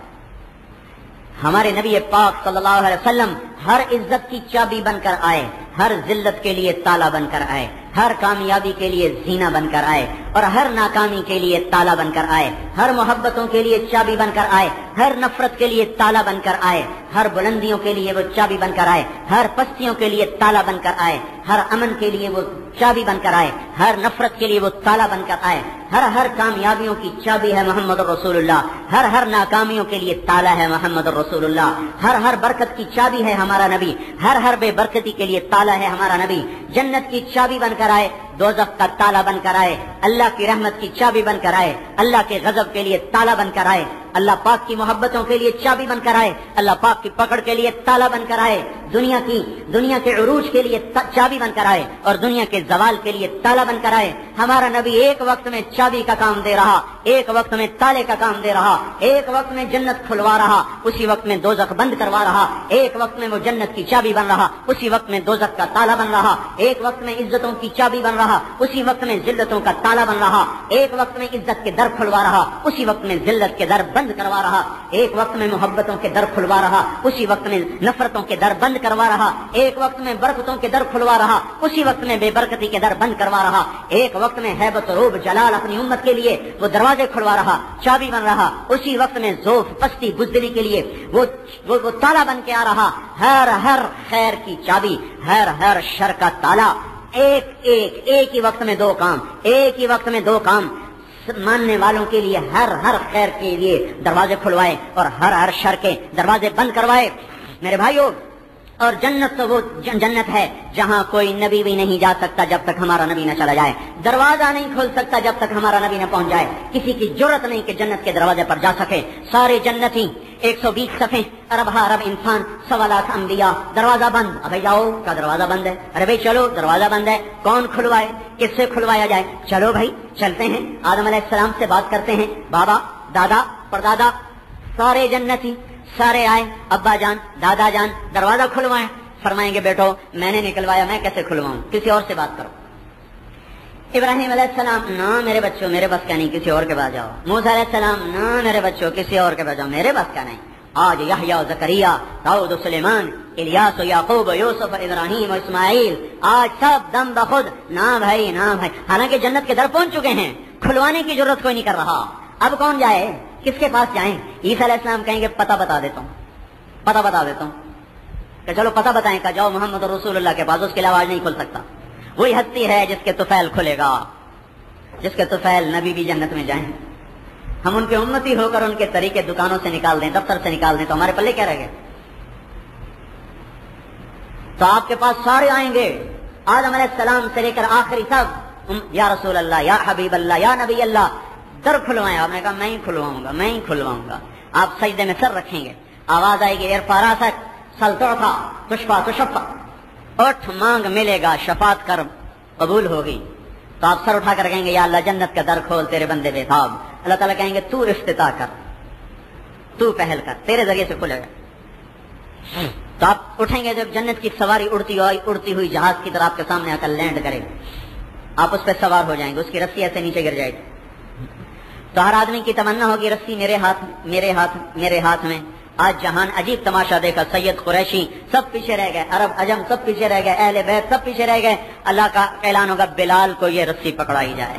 ہمارے نبی پاک صلی اللہ علیہ وسلم ہر عزت کی چابی بن کر آئے, ہر ذلت کے لیے تالا بن کر آئے, ہر کامیابی کے لیے زینہ بن کر آئے, اور ہر ناکامی کے لیے تالا بن کر آئے, ہر محبتوں کے لیے چابی بن کر آئے, ہر نفرت کے لیے تالا بن کر آئے, ہر بلندیوں کے لیے وہ چابی بن کر آئے, ہر پستیوں کے لیے تالا بن کر آئے, ہر امن کے لیے وہ چابی بن کر آئے, ہر نفرت کے لیے وہ تالا بن کر آئے. ہر کامیابیوں کی چابی ہے محمد رسول اللہ, ہر ناکامیوں کے لیے تالا ہے محمد رسول اللہ, ہر برکت کی چابی ہے ہمارا نبی, ہر بے برکتی کے لیے تالا ہے ہمارا نبی. جنت کی چابی بن کر آئے, دوزخ کا تالا بن کر آئے, اللہ کی رحمت کی چابی بن کر آئے, اللہ کے غضب کے لیے تالا بن کر آئے, اللہ پاک کی محبتوں کے لیے چابی بن کر آئے, اللہ پاک کی پکڑ کے لیے تالا بن کر آئے, دنیا کے عروج کے لیے چابی بن کر آئے, اور دنیا کے زوال کے لیے تالا بن کر آئے. ہمارا نبی ایک وقت میں چابی کا کام دے رہا, ایک وقت میں تالے کا کام دے رہا, ایک وقت میں جنت کھلوا رہا, اسی وقت میں دوزخ بند کروا رہا, ایک وقت میں وہ جنت کی چابی بن رہا, اسی وقت میں دوزخ کا تالا بن رہا, ایک وقت میں عزتوں کی چابی بن رہا, اسی وقت میں ذلتوں کا تالا بن رہا, ایک وقت میں عزت کے در کھلوا رہا, اسی وقت میں ذلت کے در بند کروا رہا, ایک وقت میں محبتوں کے در کھلوا رہا, اسی وقت میں نفرتوں کے در بند کروا رہا, ایک وقت میں برکتوں کے در کھلوا رہا, اسی وقت میں بے برکتی کے در بند کروا رہا, ایک وقت میں ہیبت روب جلال اپنی امت کے لیے وہ دروازے کھلوا رہا, چابی بن رہا, اسی وقت میں ذوف پستی بزدلی کے لیے وہ تالا بن کے آ رہا. ہر خیر کی چابی, ہر شر کا تالا, ایک ہی وقت میں دو کام, ایک ہی وقت میں دو کام. ماننے والوں کے لیے ہر خیر کے لیے دروازے کھلوائے, اور ہر شر کے دروازے بند کروائے. میرے بھائیوں, اور جنت تو وہ جنت ہے جہاں کوئی نبی بھی نہیں جا سکتا جب تک ہمارا نبی نہ چلا جائے, دروازہ نہیں کھل سکتا جب تک ہمارا نبی نہ پہنچ جائے. کسی کی جرت نہیں کہ جنت کے دروازے پر جا سکے. سارے جنتی 120 صفحے, ارب انسان, 1.25 لاکھ انبیاء, دروازہ بند. ابھی جاؤ, کا دروازہ بند ہے. ارے بھائی چلو, دروازہ بند ہے. کون کھلوائے, کس سے کھلوایا جائے؟ چلو بھائی چلتے ہیں, آدم علیہ السلام سے بات کرتے ہیں. بابا, دادا, پردادا, سارے جنتی سارے آئے, ابا جان, دادا جان, دروازہ کھلوائے. فرمائیں گے بیٹو میں نے نکلوایا, میں کیسے کھلواؤں, کسی اور سے بات کرو. ابراہیم علیہ السلام, نہ میرے بچوں میرے بس کا نہیں, کسی اور کے پاس جاؤ. موسیٰ علیہ السلام, نہ میرے بچوں کسی اور کے پاس جاؤ, میرے بس کا نہیں. آج یحییٰ, زکریا, داؤد, سلیمان, الیاس, یعقوب, یوسف, ابراہیم, اسماعیل, آج سب دم بخود, نہ بھائی نہ بھائی. حالانکہ جنت کے در پہنچ چکے ہیں, کھلوانے کی ضرورت کوئی نہیں کر رہا. اب کون جائے, کس کے پاس جائیں؟ عیسیٰ علیہ السلام کہیں گے پتہ بتا دیتا ہوں, کہ چلو پتہ بتائیں, کہ جاؤ محمد رسول اللہ کے پاس, اس کے علاوہ آج نہیں کھل سکتا. وہی ہستی ہے جس کے طفیل کھلے گا, جس کے طفیل نبی بھی جنت میں جائیں. ہم ان کے امتی ہو کر ان کے طریقے دکانوں سے نکال دیں, دفتر سے نکال دیں, تو ہمارے پلے کیا رہ گئے؟ تو آپ کے پاس سارے آئیں گے, آدم علیہ السلام سے لے کر آخری سب, یا رسول اللہ, یا حبیب اللہ, یا نبی اللہ, در کھلوائیں. آپ نے کہا میں ہی کھلواؤں گا. آپ سجدے میں سر رکھیں گے, آواز آئے گی, ارفع راسک سل تعطیٰ تشفع تشفع, اٹھ مانگ ملے گا, شفاعت کر قبول ہوگی. تو آپ سر اٹھا کر کہیں گے یا اللہ جنت کا در کھول, تیرے بندے بے تاب. اللہ تعالیٰ کہیں گے تو افتتاح کر, تو پہل کر, تیرے ذریعے سے کھلے گا. تو آپ اٹھیں گے, جب جنت کی سواری اڑتی ہوئی جہاز کی طرح آپ کے سامنے آ کر لینڈ کرے, آپ اس پہ سوار ہو جائیں گے, اس کی رسی ایسے نیچے گر جائے گی. تو ہر آدمی کی تمنا ہوگی رسی میرے ہاتھ میں. آج جہان عجیب تماشا دیکھا, سید قریشی سب پیچھے رہ گئے, عرب عجم سب پیچھے رہ گئے, اہل بیت سب پیچھے رہ گئے. اللہ کا اعلان ہوگا بلال کو یہ رسی پکڑائی جائے,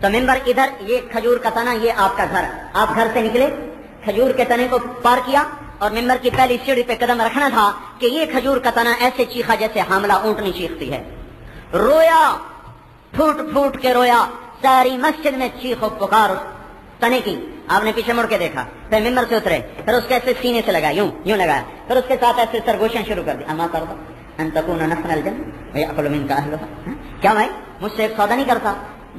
تو ممبر ادھر، یہ کھجور کا تنا، یہ آپ کا گھر، آپ گھر سے نکلے، کھجور کے تنے کو پار کیا اور ممبر کی پہلی سیڑھی پہ قدم رکھنا تھا کہ یہ کھجور کا تنا ایسے چیخا جیسے حاملہ اونٹنی چیختی ہے، رویا، پھوٹ پھوٹ کے رویا، ساری مسجد میں چیخ و پکار تنے کی. آپ نے پیچھے مڑ کے دیکھا، پھر ممبر سے اترے، پھر اس کے ایسے سینے سے لگا، یوں لگایا، پھر اس کے ساتھ ایسے سرگوشیاں شروع کر دی. اما ترضى ان تكون نخل الجنة ويأكل منك اهلها. کیا بھائی مجھ سے ایک سودا نہیں کرتا؟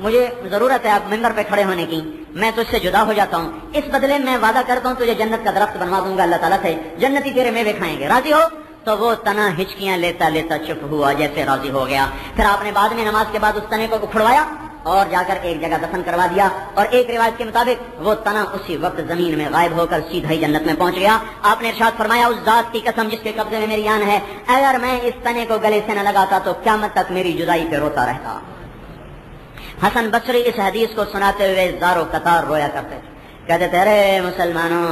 مجھے ضرورت ہے اب ممبر پہ کھڑے ہونے کی، میں تجھ سے جدا ہو جاتا ہوں، اس بدلے میں وعدہ کرتا ہوں تجھے جنت کا درخت بنوا دوں گا اللہ تعالیٰ سے، جنتی تیرے میوے کھائیں گے، راضی ہو؟ تو وہ تنا ہچکیاں لیتا لیتا چپ ہوا، جیسے راضی ہو گیا. پھر آپ نے بعد میں نماز کے بعد اس تنے کو کھڑوایا اور جا کر ایک جگہ دفن کروا دیا، اور ایک روایت کے مطابق وہ تنا اسی وقت زمین میں غائب ہو کر سیدھا ہی جنت میں پہنچ گیا. آپ نے ارشاد فرمایا اس ذات کی قسم جس کے قبضے میں میری جان ہے، اگر میں اس تنے کو گلے سے نہ لگاتا تو قیامت تک میری جدائی پہ روتا رہتا. حسن بصری اس حدیث کو سناتے ہوئے زارو قطار رویا کرتے تھے، کہتے تھے ارے مسلمانوں،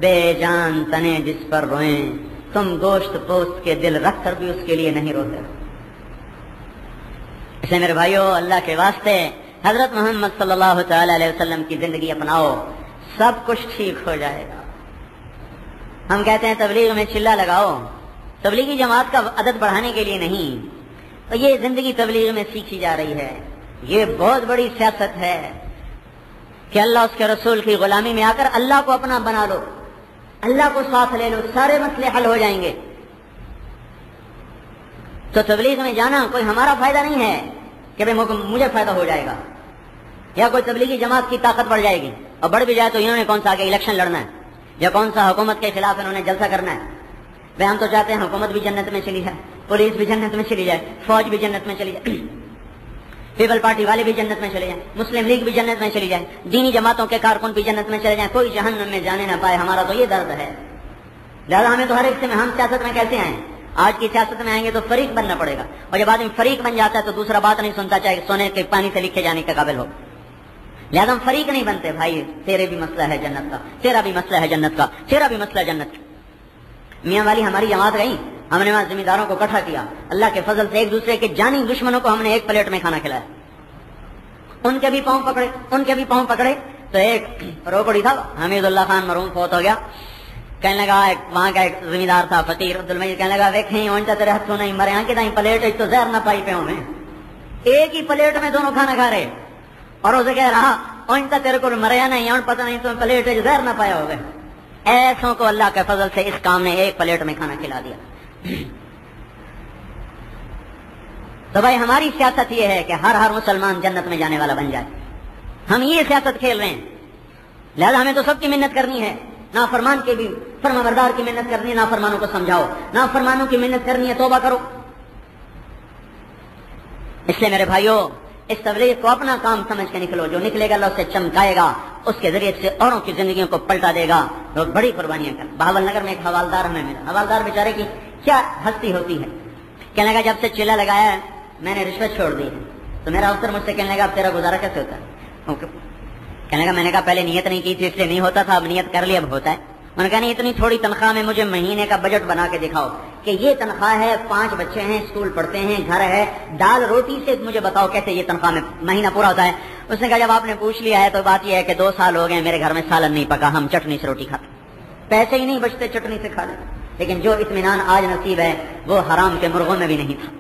بے جان تنے جس پر روئیں، تم گوشت پوست کے دل رکھ کر بھی اس کے لیے نہیں روتے. اسے میرے بھائیو اللہ کے واسطے حضرت محمد صلی اللہ تعالی علیہ وسلم کی زندگی اپناؤ، سب کچھ ٹھیک ہو جائے گا. ہم کہتے ہیں تبلیغ میں چلا لگاؤ، تبلیغی جماعت کا عدد بڑھانے کے لیے نہیں، تو یہ زندگی تبلیغ میں سیکھی جا رہی ہے. یہ بہت بڑی سیاست ہے کہ اللہ اس کے رسول کی غلامی میں آ کر اللہ کو اپنا بنا لو، اللہ کو ساتھ لے لو، سارے مسئلے حل ہو جائیں گے. تو تبلیغ میں جانا کوئی ہمارا فائدہ نہیں ہے کہ مجھے فائدہ ہو جائے گا یا کوئی تبلیغی جماعت کی طاقت بڑھ جائے گی، اور بڑھ بھی جائے تو انہوں نے کون سا آگے الیکشن لڑنا ہے یا کون سا حکومت کے خلاف انہوں نے جلسہ کرنا ہے. بھائی ہم تو چاہتے ہیں حکومت بھی جنت میں چلی جائے، پولیس بھی جنت میں چلی جائے، فوج بھی جنت میں چلی جائے، پیپل پارٹی والے بھی جنت میں چلے جائیں، مسلم لیگ بھی جنت میں چلی جائے، دینی جماعتوں کے کارکن بھی جنت میں چلے جائیں، کوئی جہنم میں جانے نہ پائے. ہمارا تو یہ درد ہے. لہٰذا ہمیں تو ہر ایک سے ہم سیاست میں کیسے آئیں؟ آج کی سیاست میں آئیں گے تو فریق بننا پڑے گا، اور جب آدمی فریق بن جاتا ہے تو دوسرا بات نہیں سنتا، چاہے سونے کے پانی سے لکھے جانے کے قابل ہو. لہٰذا ہم فریق نہیں بنتے. بھائی تیرے بھی مسئلہ ہے جنت کا، تیرا بھی مسئلہ ہے جنت کا، تیرا بھی مسئلہ ہے جنت کا. میاں والی ہماری جماعت گئی، ہم نے وہاں ذمہ داروں کو اکٹھا کیا، اللہ کے فضل سے ایک دوسرے کے جانی دشمنوں کو ہم نے ایک پلیٹ میں کھانا کھلایا. ان کے بھی پاؤں پکڑے تو ایک روکڑی تھا، حمید اللہ خان مرحوم فوت ہو گیا. کہنے لگا وہاں کا ایک ذمہ دار تھا فقیر عبدالمجید، کہنے لگا دیکھیں اونچا تیرے ہاتھوں نہیں مرے ہاں کہ دائیں پلیٹ ایک تو زہر نہ پائی پہ میں، ایک ہی پلیٹ میں دونوں کھانا کھا رہے، اور اسے کہہ رہا اونچا تیرے کو مریا نہیں اور پتہ نہیں تو پلیٹ زہر نہ پایا ہوگا. ایسوں کو اللہ کے فضل سے اس کام نے ایک پلیٹ میں کھانا کھلا دیا. تو بھائی ہماری سیاست یہ ہے کہ ہر مسلمان جنت میں جانے والا بن جائے. ہم یہ سیاست کھیل رہے ہیں، لہذا ہمیں تو سب کی محنت کرنی ہے. نافرمان کی بھی فرما بردار کی محنت کرنی ہے، نافرمانوں کو سمجھاؤ، نافرمانوں کی محنت کرنی ہے، توبہ کرو. اس لیے میرے بھائیوں اس تبلیغ کو اپنا کام سمجھ کے نکلو، جو نکلے گا اللہ اسے چمکائے گا، اس کے ذریعے سے اوروں کی زندگیوں کو پلٹا دے گا. لوگ بڑی قربانیاں کریں. بہاول نگر میں ایک حوالدار ہمیں ملا، حوالدار بیچارے کی کیا ہستی ہوتی ہے. کہنے لگا جب سے چیلا لگایا ہے میں نے رشوت چھوڑ دی ہے. تو میرا افسر مجھ سے کہنے لگا اب تیرا گزارا کیسے ہوتا ہے؟ کہنے لگا میں نے کہا پہلے نیت نہیں کی تھی اس لیے نہیں ہوتا تھا، اب نیت کر لی اب ہوتا ہے. انہوں نے کہا نہیں اتنی تھوڑی تنخواہ میں مجھے مہینے کا بجٹ بنا کے دکھاؤ کہ یہ تنخواہ ہے، 5 بچے ہیں، اسکول پڑھتے ہیں، گھر ہے، دال روٹی سے مجھے بتاؤ کیسے یہ تنخواہ میں مہینہ پورا ہوتا ہے. اس نے کہا جب آپ نے پوچھ لیا ہے تو بات یہ ہے کہ 2 سال ہو گئے میرے گھر میں سالن نہیں پکا، ہم چٹنی سے روٹی کھاتے، پیسے ہی نہیں بچتے چٹنی سے کھا لیں. لیکن جو اطمینان آج نصیب ہے وہ حرام کے مرغوں میں بھی نہیں تھا.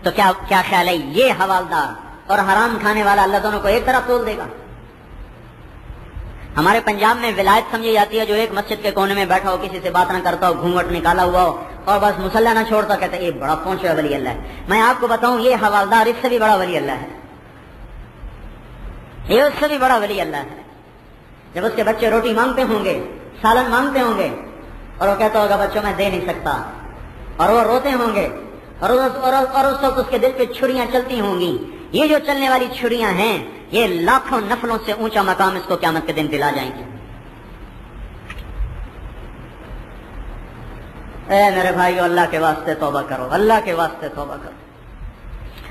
تو کیا خیال ہے یہ حوالدار اور حرام کھانے والا اللہ دونوں کو ایک طرح تول دے گا؟ ہمارے پنجاب میں ولایت سمجھی جاتی ہے جو ایک مسجد کے کونے میں بیٹھا ہو، کسی سے بات نہ کرتا ہو، گھونگھٹ نکالا ہوا ہو اور بس مسلح نہ چھوڑتا، کہتا ہے یہ بڑا پہنچا ولی اللہ ہے. میں آپ کو بتاؤں یہ حوالدار اس سے بھی بڑا ولی اللہ ہے، یہ اس سے بھی بڑا ولی اللہ ہے. جب اس کے بچے روٹی مانگتے ہوں گے، سالن مانگتے ہوں گے اور وہ کہتا ہوگا بچوں میں دے نہیں سکتا، اور وہ روتے ہوں گے اور اس وقت اس کے دل پہ چھریاں چلتی ہوں گی. یہ جو چلنے والی چھریاں ہیں یہ لاکھوں نفلوں سے اونچا مقام اس کو قیامت کے دن دلا جائیں گے. اے میرے بھائیو اللہ کے واسطے توبہ کرو، اللہ کے واسطے توبہ کرو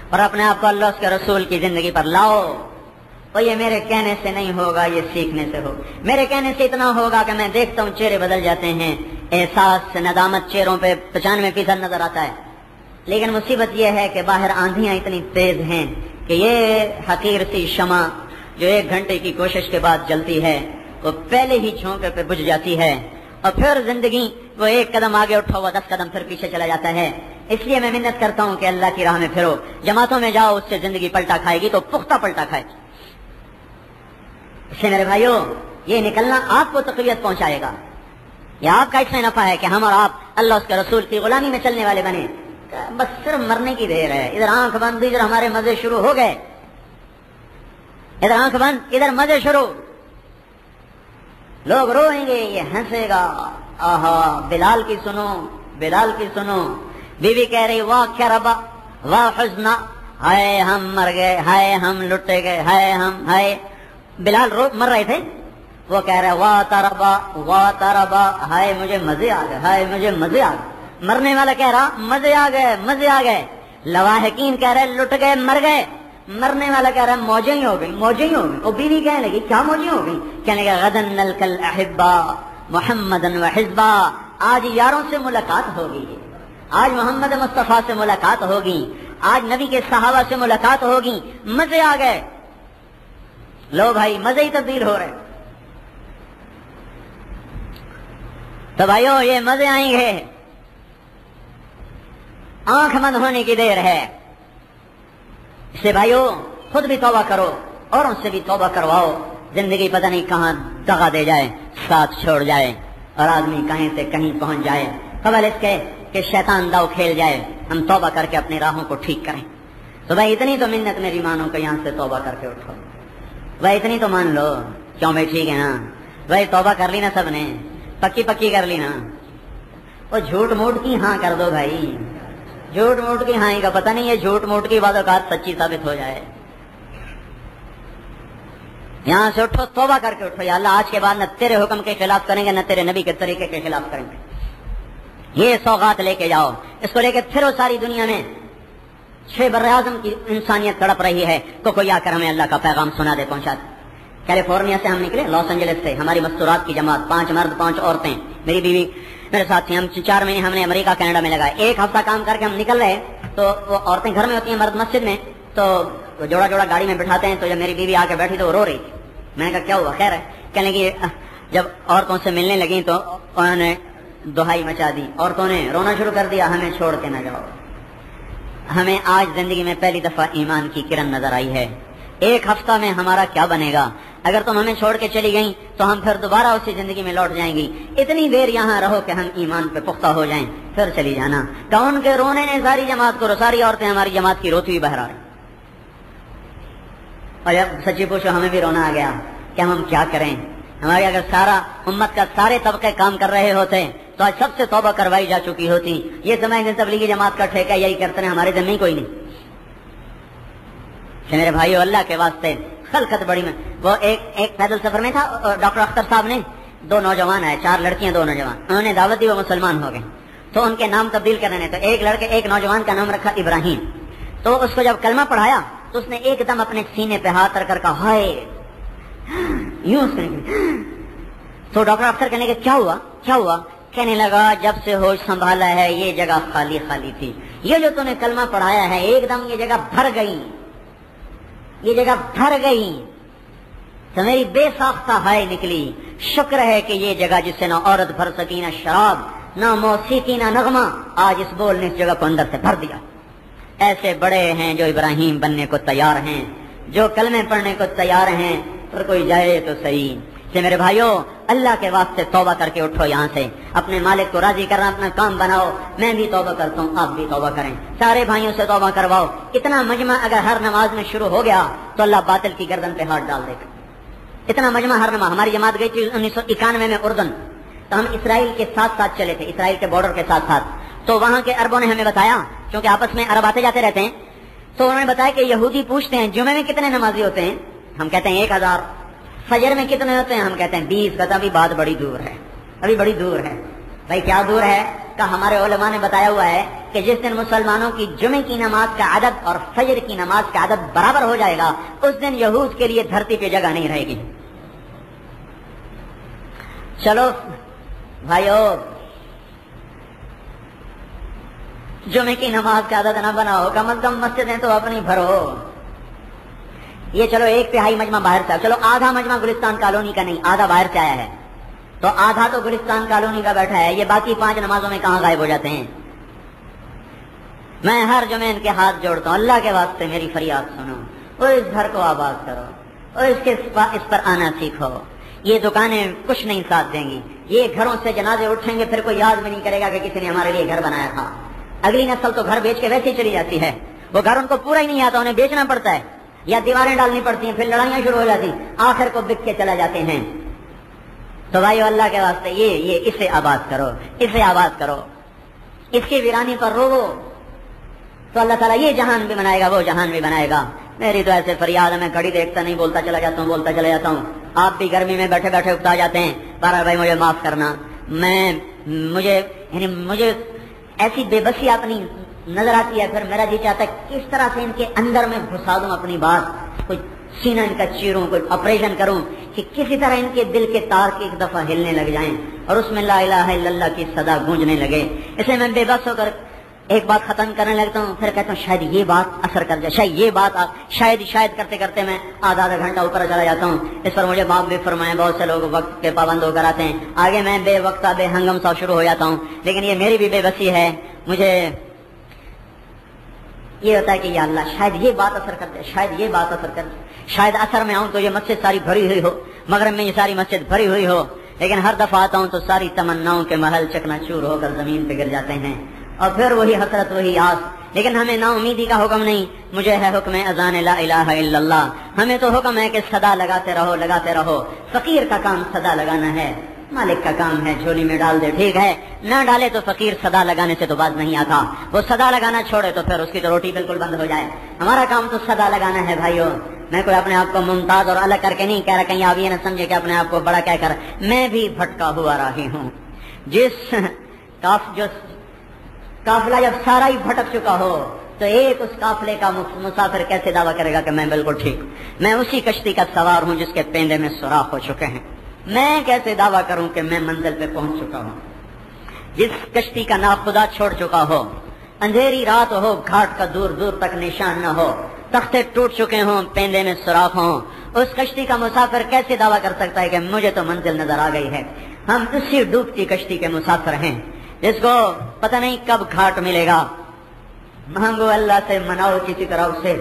اور اپنے آپ کو اللہ اس کے رسول کی زندگی پر لاؤ. اور یہ میرے کہنے سے نہیں ہوگا، یہ سیکھنے سے ہوگا. میرے کہنے سے اتنا ہوگا کہ میں دیکھتا ہوں چہرے بدل جاتے ہیں، احساس ندامت چہروں پہ 95% نظر آتا ہے. لیکن مصیبت یہ ہے کہ باہر آندھیاں اتنی تیز ہیں کہ یہ حقیر سی شمع جو 1 گھنٹے کی کوشش کے بعد جلتی ہے وہ پہلے ہی جھونکے پہ بجھ جاتی ہے، اور پھر زندگی وہ 1 قدم آگے اٹھا ہوا 10 قدم پھر پیچھے چلا جاتا ہے۔ اس لیے میں منت کرتا ہوں کہ اللہ کی راہ میں پھرو، جماعتوں میں جاؤ، اس سے زندگی پلٹا کھائے گی تو پختہ پلٹا کھائے گی۔ اس سے میرے بھائیوں یہ نکلنا آپ کو تقویت پہنچائے گا، یہ آپ کا اس میں نفع ہے کہ ہم اور آپ اللہ اس کے رسول کی غلامی میں چلنے والے بنے۔ بس صرف مرنے کی دیر ہے، ادھر آنکھ بند ادھر ہمارے مزے شروع ہو گئے، ادھر آنکھ بند ادھر مزے شروع، لوگ روئیں گے یہ ہنسے گا، آہا بلال کی سنو، بلال کی سنو، بیوی کہہ رہی واہ کیا ربا واہ حزنا، ہائے ہم مر گئے، ہائے ہم لٹے گئے، ہائے ہم، ہائے بلال مر رہے تھے، وہ کہہ رہے واہ تربا، ہائے مجھے مزے آ گئے، ہائے مجھے مزے آ گئے، مرنے والا کہہ رہا مزے آ گئے، مزے آ گئے، لواحقین کہہ رہے لٹ گئے، مر گئے، مرنے والا کہہ رہا موجیں ہی ہو گئی، موجیں ہی ہو گئی، اور بیوی کہنے لگی کیا موجیں ہو گئی، کہنے لگا غدن نلقل احبا محمدن و حزبا، آج یاروں سے ملاقات ہوگی، آج محمد مصطفیٰ سے ملاقات ہوگی، آج نبی کے صحابہ سے ملاقات ہوگی، مزے آ گئے۔ لو بھائی مزے ہی تبدیل ہو رہے، تو بھائیو یہ مزے آئیں گے، آنکھ بند ہونے کی دیر ہے۔ اس سے بھائیو خود بھی توبہ کرو اور ان سے بھی توبہ کرواؤ، زندگی پتہ نہیں کہاں دغا دے جائے، ساتھ چھوڑ جائے، اور آدمی کہیں سے کہیں پہنچ جائے، قبل اس کے کہ شیطان داؤ کھیل جائے۔ ہم توبہ کر کے اپنی راہوں کو ٹھیک کریں۔ تو بھائی اتنی تو منت میری مانو کہ یہاں سے توبہ کر کے اٹھو، بھائی اتنی تو مان لو، کیوں بھائی ٹھیک ہے نا، بھائی توبہ کر لی نا سب نے، پکی پکی کر لی نا، وہ جھوٹ موٹ کی ہاں کر دو بھائی، جھوٹ موٹ کی ہاں کا پتہ نہیں ہے، جھوٹ موٹ کی بعض اوقات سچی ثابت ہو جائے۔ یہاں سے اٹھو، توبہ کر کے اٹھو، یا اللہ آج کے بعد نہ تیرے حکم کے خلاف کریں گے، نہ تیرے نبی کے طریقے کے خلاف کریں گے۔ یہ سوغات لے کے جاؤ، اس کو لے کے پھر وہ ساری دنیا میں 6 براعظم کی انسانیت تڑپ رہی ہے، تو کوئی آ کر ہمیں اللہ کا پیغام سنا دے، پہنچا دے۔ کیلیفورنیا سے ہم نکلے، لاس اینجلس سے، ہماری مستورات کی جماعت، 5 مرد 5 عورتیں، میری بیوی میرے ساتھ تھی، ہم 4 مہینے ہم نے امریکہ کینیڈا میں لگائے۔ 1 ہفتہ کام کر کے ہم نکل رہے، تو وہ عورتیں گھر میں ہوتی ہیں، مرد مسجد میں، تو وہ جوڑا جوڑا گاڑی میں بٹھاتے ہیں، تو جب میری بیوی آ کے بیٹھی تو وہ رو رہی تھی۔ میں نے کہا کیا ہوا، خیر ہے؟ کہنے لگی جب عورتوں سے ملنے لگی تو انہوں نے دہائی مچا دی، عورتوں نے رونا شروع کر دیا، ہمیں چھوڑ کے نہ جاؤ۔ ہمیں آج زندگی میں پہلی دفعہ ایمان کی کرن نظر آئی ہے۔ 1 ہفتہ میں ہمارا کیا بنے گا؟ اگر تم ہمیں چھوڑ کے چلی گئیں تو ہم پھر دوبارہ اسی زندگی میں لوٹ جائیں گی، اتنی دیر یہاں رہو کہ ہم ایمان پہ پختہ ہو جائیں، پھر چلی جانا۔ کون کے رونے نے ساری جماعت کو، ساری عورتیں ہماری جماعت کی روتی ہوئی بہرا رہی، اور جب سچی پوچھو ہمیں بھی رونا آ گیا کہ ہم کیا کریں۔ ہماری اگر سارا امت کا سارے طبقے کام کر رہے ہوتے تو آج سب سے توبہ کروائی جا چکی ہوتی۔ یہ سمجھتے تبلیغی جماعت کا ٹھیکہ یہی کرتے ہیں، ہمارے ذمہ کوئی نہیں۔ میرے بھائیو اللہ کے واسطے خلقت بڑی میں، وہ ایک پیدل سفر میں تھا، ڈاکٹر اختر صاحب نے 2 نوجوان آئے، 4 لڑکیاں 2 نوجوان، انہوں نے دعوت دی، وہ مسلمان ہو گئے، تو ان کے نام تبدیل کرنے، تو ایک نوجوان کا نام رکھا ابراہیم۔ تو اس کو جب کلمہ پڑھایا تو اس نے ایک دم اپنے سینے پہ ہاتھ رکھ کر کہا ہائے، یوں تو ڈاکٹر اختر کہنے کے کیا ہوا کیا ہوا؟ کہنے لگا جب سے ہوش سنبھالا ہے یہ جگہ خالی خالی تھی، یہ جو تم نے کلمہ پڑھایا ہے ایک دم یہ جگہ بھر گئی، یہ جگہ بھر گئی، تو میری بے ساختہ ہائے نکلی۔ شکر ہے کہ یہ جگہ جس سے نہ عورت بھر سکی، نہ شراب، نہ موسیقی، نہ نغمہ، آج اس بول نے اس جگہ کو اندر سے بھر دیا۔ ایسے بڑے ہیں جو ابراہیم بننے کو تیار ہیں، جو کلمے پڑھنے کو تیار ہیں، پر کوئی جائے تو صحیح۔ کہ میرے بھائیو اللہ کے واسطے توبہ کر کے اٹھو، یہاں سے اپنے مالک کو راضی کرنا اپنا کام بناؤ۔ میں بھی توبہ کرتا ہوں، آپ بھی توبہ کریں، سارے بھائیوں سے توبہ کرواؤ۔ اتنا مجمع اگر ہر نماز میں شروع ہو گیا تو اللہ باطل کی گردن پہ ہاتھ ڈال دے گا۔ اتنا مجمع ہر نماز، ہماری جماعت گئی تھی 1991 میں اردن، تو ہم اسرائیل کے ساتھ ساتھ چلے تھے، اسرائیل کے بارڈر کے ساتھ ساتھ۔ تو وہاں کے عربوں نے ہمیں بتایا، کیونکہ آپس میں عرب آتے جاتے رہتے ہیں، تو انہوں نے بتایا کہ یہودی پوچھتے ہیں جمعے میں کتنے نمازی ہوتے ہیں؟ ہم کہتے ہیں 1000۔ فجر میں کتنے ہوتے ہیں؟ ہم کہتے ہیں 20۔ کہتا ابھی بات بڑی دور ہے، ابھی بڑی دور ہے۔ بھائی کیا دور ہے؟ کہ ہمارے علماء نے بتایا ہوا ہے کہ جس دن مسلمانوں کی جمعے کی نماز کا عدد اور فجر کی نماز کا عدد برابر ہو جائے گا، اس دن یہود کے لیے دھرتی پہ جگہ نہیں رہے گی۔ چلو بھائیو جمعے کی نماز کا عدد نہ بناؤ، کم از کم مسجدیں تو اپنی بھرو۔ یہ چلو 1/3 مجمع باہر سے، چلو آدھا مجمع گلستان کالونی کا نہیں، آدھا باہر سے آیا ہے، تو آدھا تو گلستان کالونی کا بیٹھا ہے، یہ باقی 5 نمازوں میں کہاں غائب ہو جاتے ہیں؟ میں ہر جمعہ ان کے ہاتھ جوڑتا ہوں، اللہ کے واسطے میری فریاد سنو، اور اس گھر کو آباد کرو، اور اس پر آنا سیکھو۔ یہ دکانیں کچھ نہیں ساتھ دیں گی، یہ گھروں سے جنازے اٹھیں گے، پھر کوئی یاد بھی نہیں کرے گا کہ کسی نے ہمارے لیے گھر بنایا تھا۔ اگلی نسل تو گھر بیچ کے ویسے ہی چلی جاتی ہے، وہ گھر ان کو پورا ہی نہیں آتا، انہیں بیچنا پڑتا ہے یا دیواریں ڈالنی پڑتی ہیں، پھر لڑائیاں شروع ہو جاتی، آخر کو بک کے چلا جاتے ہیں۔ تو بھائیو اللہ کے واسطے یہ اسے آباد کرو، اسے آباد کرو، اس کی ویرانی پر رو، تو اللہ تعالیٰ یہ جہان بھی بنائے گا، وہ جہان بھی بنائے گا۔ میری تو ایسے فریاد ہے، میں گھڑی دیکھتا نہیں، بولتا چلا جاتا ہوں، آپ بھی گرمی میں بیٹھے بیٹھے اکتا جاتے ہیں، بارہ بھائی مجھے معاف کرنا، مجھے ایسی بے بسی اپنی نظر آتی ہے، پھر میرا جی چاہتا ہے کس طرح سے ان کے اندر میں گھسا دوں اپنی بات، کوئی سینہ ان کا چیروں، کوئی آپریشن کروں کہ کسی طرح ان کے دل کے تار کے ایک دفعہ ہلنے لگ جائیں اور اس میں لا الہ الا اللہ کی صدا گونجنے لگے۔ اسے میں بے بس ہو کر ایک بات ختم کرنے لگتا ہوں، پھر کہتا ہوں شاید یہ بات اثر کر جائے، شاید کرتے کرتے میں آدھا گھنٹہ اوپر چلا جاتا ہوں۔ اس پر مجھے معاف بھی فرمائے، بہت سے لوگ وقت کے پابند ہو کر آتے ہیں، آگے میں بے وقتہ بے ہنگم سا شروع ہو جاتا ہوں، لیکن یہ میری بھی بے بسی ہے۔ مجھے یہ ہوتا ہے کہ یا اللہ شاید یہ بات اثر کر دے، شاید اثر میں آؤں تو یہ مسجد ساری بھری ہوئی ہو، مغرب میں یہ ساری مسجد بھری ہوئی ہو، لیکن ہر دفعہ آتا ہوں تو ساری تمناؤں کے محل چکنا چور ہو کر زمین پہ گر جاتے ہیں، اور پھر وہی حسرت وہی آس۔ لیکن ہمیں نا امیدی کا حکم نہیں، مجھے ہے حکم اذان لا الہ الا اللہ، ہمیں تو حکم ہے کہ صدا لگاتے رہو۔ فقیر کا کام صدا لگانا ہے، مالک کا کام ہے جھولی میں ڈال دے، ٹھیک ہے، نہ ڈالے تو فقیر صدا لگانے سے تو باز نہیں آتا، وہ صدا لگانا چھوڑے تو پھر اس کی تو روٹی بالکل بند ہو جائے۔ ہمارا کام تو صدا لگانا ہے بھائیو۔ میں کوئی اپنے آپ کو ممتاز اور الگ کر کے نہیں کہہ رہا، کہیں آپ یہ نہ سمجھے کہ اپنے آپ کو بڑا کہہ کر میں بھی بھٹکا ہوا راہی ہوں۔ جو قافلہ جب سارا ہی بھٹک چکا ہو تو ایک اس قافلے کا مسافر کیسے دعویٰ کرے گا کہ میں بالکل ٹھیک، میں اسی کشتی کا سوار ہوں جس کے پیندے میں سوراخ ہو چکے ہیں، میں کیسے دعویٰ کروں کہ میں منزل پہ پہنچ چکا ہوں؟ جس کشتی کا ناخدا چھوڑ چکا ہو، اندھیری رات ہو، گھاٹ کا دور دور تک نشان نہ ہو، تختے ٹوٹ چکے ہوں، پیندے میں سوراخ ہوں، اس کشتی کا مسافر کیسے دعویٰ کر سکتا ہے کہ مجھے تو منزل نظر آ گئی ہے؟ ہم اسی ڈوبتی کشتی کے مسافر ہیں جس کو پتہ نہیں کب گھاٹ ملے گا۔ مانگو اللہ سے، مناؤ کسی طرح سے۔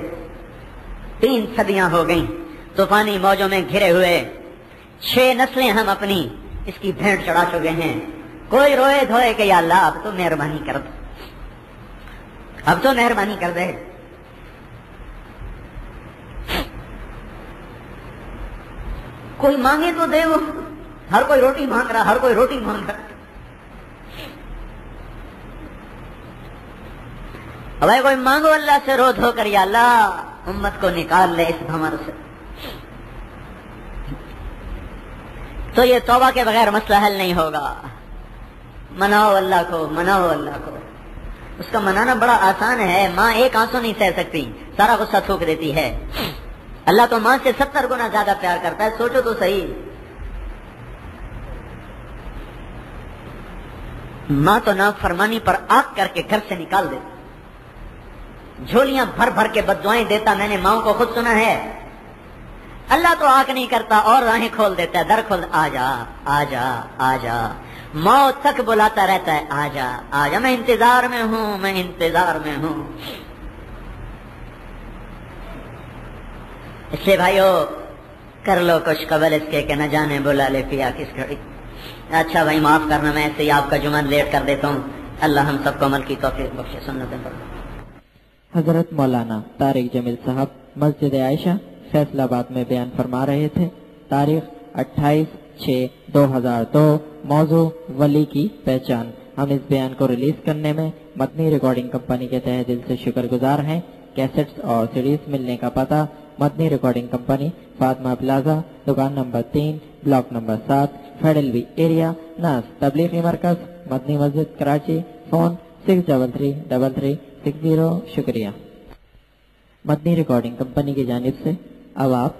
3 صدیاں ہو گئیں طوفانی موجوں میں گھرے ہوئے، 6 نسلیں ہم اپنی اس کی بھیڑ چڑھا چکے ہیں۔ کوئی روئے دھوئے کہ یا اللہ اب تو مہربانی کر دے، اب تو مہربانی کر دے۔ کوئی مانگے تو دے، وہ ہر کوئی روٹی مانگ رہا، ہر کوئی روٹی مانگ رہا۔ بھائی کوئی مانگو اللہ سے رو دھو کر، یا اللہ امت کو نکال لے اس بھمر سے۔ تو یہ توبہ کے بغیر مسئلہ حل نہیں ہوگا۔ مناؤ اللہ کو، مناؤ اللہ کو۔ اس کا منانا بڑا آسان ہے، ماں ایک آنسو نہیں سہ سکتی، سارا غصہ تھوک دیتی ہے۔ اللہ تو ماں سے 70 گنا زیادہ پیار کرتا ہے، سوچو تو صحیح۔ ماں تو نافرمانی پر آگ کر کے گھر سے نکال دیتی، جھولیاں بھر بھر کے بددعائیں دیتا، میں نے ماں کو خود سنا ہے۔ اللہ تو آگ نہیں کرتا اور راہیں کھول دیتا ہے، در کھول، آ جا آ جا آ جا، موت تک بلاتا رہتا ہے، آ جا آ جا، میں انتظار میں ہوں، میں انتظار میں ہوں۔ اس سے بھائیو کر لو کچھ قبل اس کے کہ نہ جانے بلا لے پیا کس گھڑی۔ اچھا بھائی معاف کرنا، میں ایسے ہی آپ کا جمعہ لیٹ کر دیتا ہوں۔ اللہ ہم سب کو عمل کی توفیق بخشے، سنتیں پر۔ حضرت مولانا طارق جمیل صاحب مسجد عائشہ فیصل آباد میں بیان فرما رہے تھے۔ تاریخ 28/6/2002، موضوع ولی کی پہچان۔ ہم اس بیان کو ریلیز کرنے میں مدنی ریکارڈنگ کمپنی کے تہہ دل سے شکر گزار ہیں۔ کیسٹس اور سیڈیز ملنے کا پتہ: مدنی ریکارڈنگ کمپنی، فاطمہ پلازا، دکان نمبر 3، بلاک نمبر 7، فیڈل وی ایریا، ناس تبلیغی مرکز، مدنی مسجد کراچی۔ فون 633360۔ شکریہ۔ مدنی ریکارڈنگ کمپنی کی جانب سے اب آپ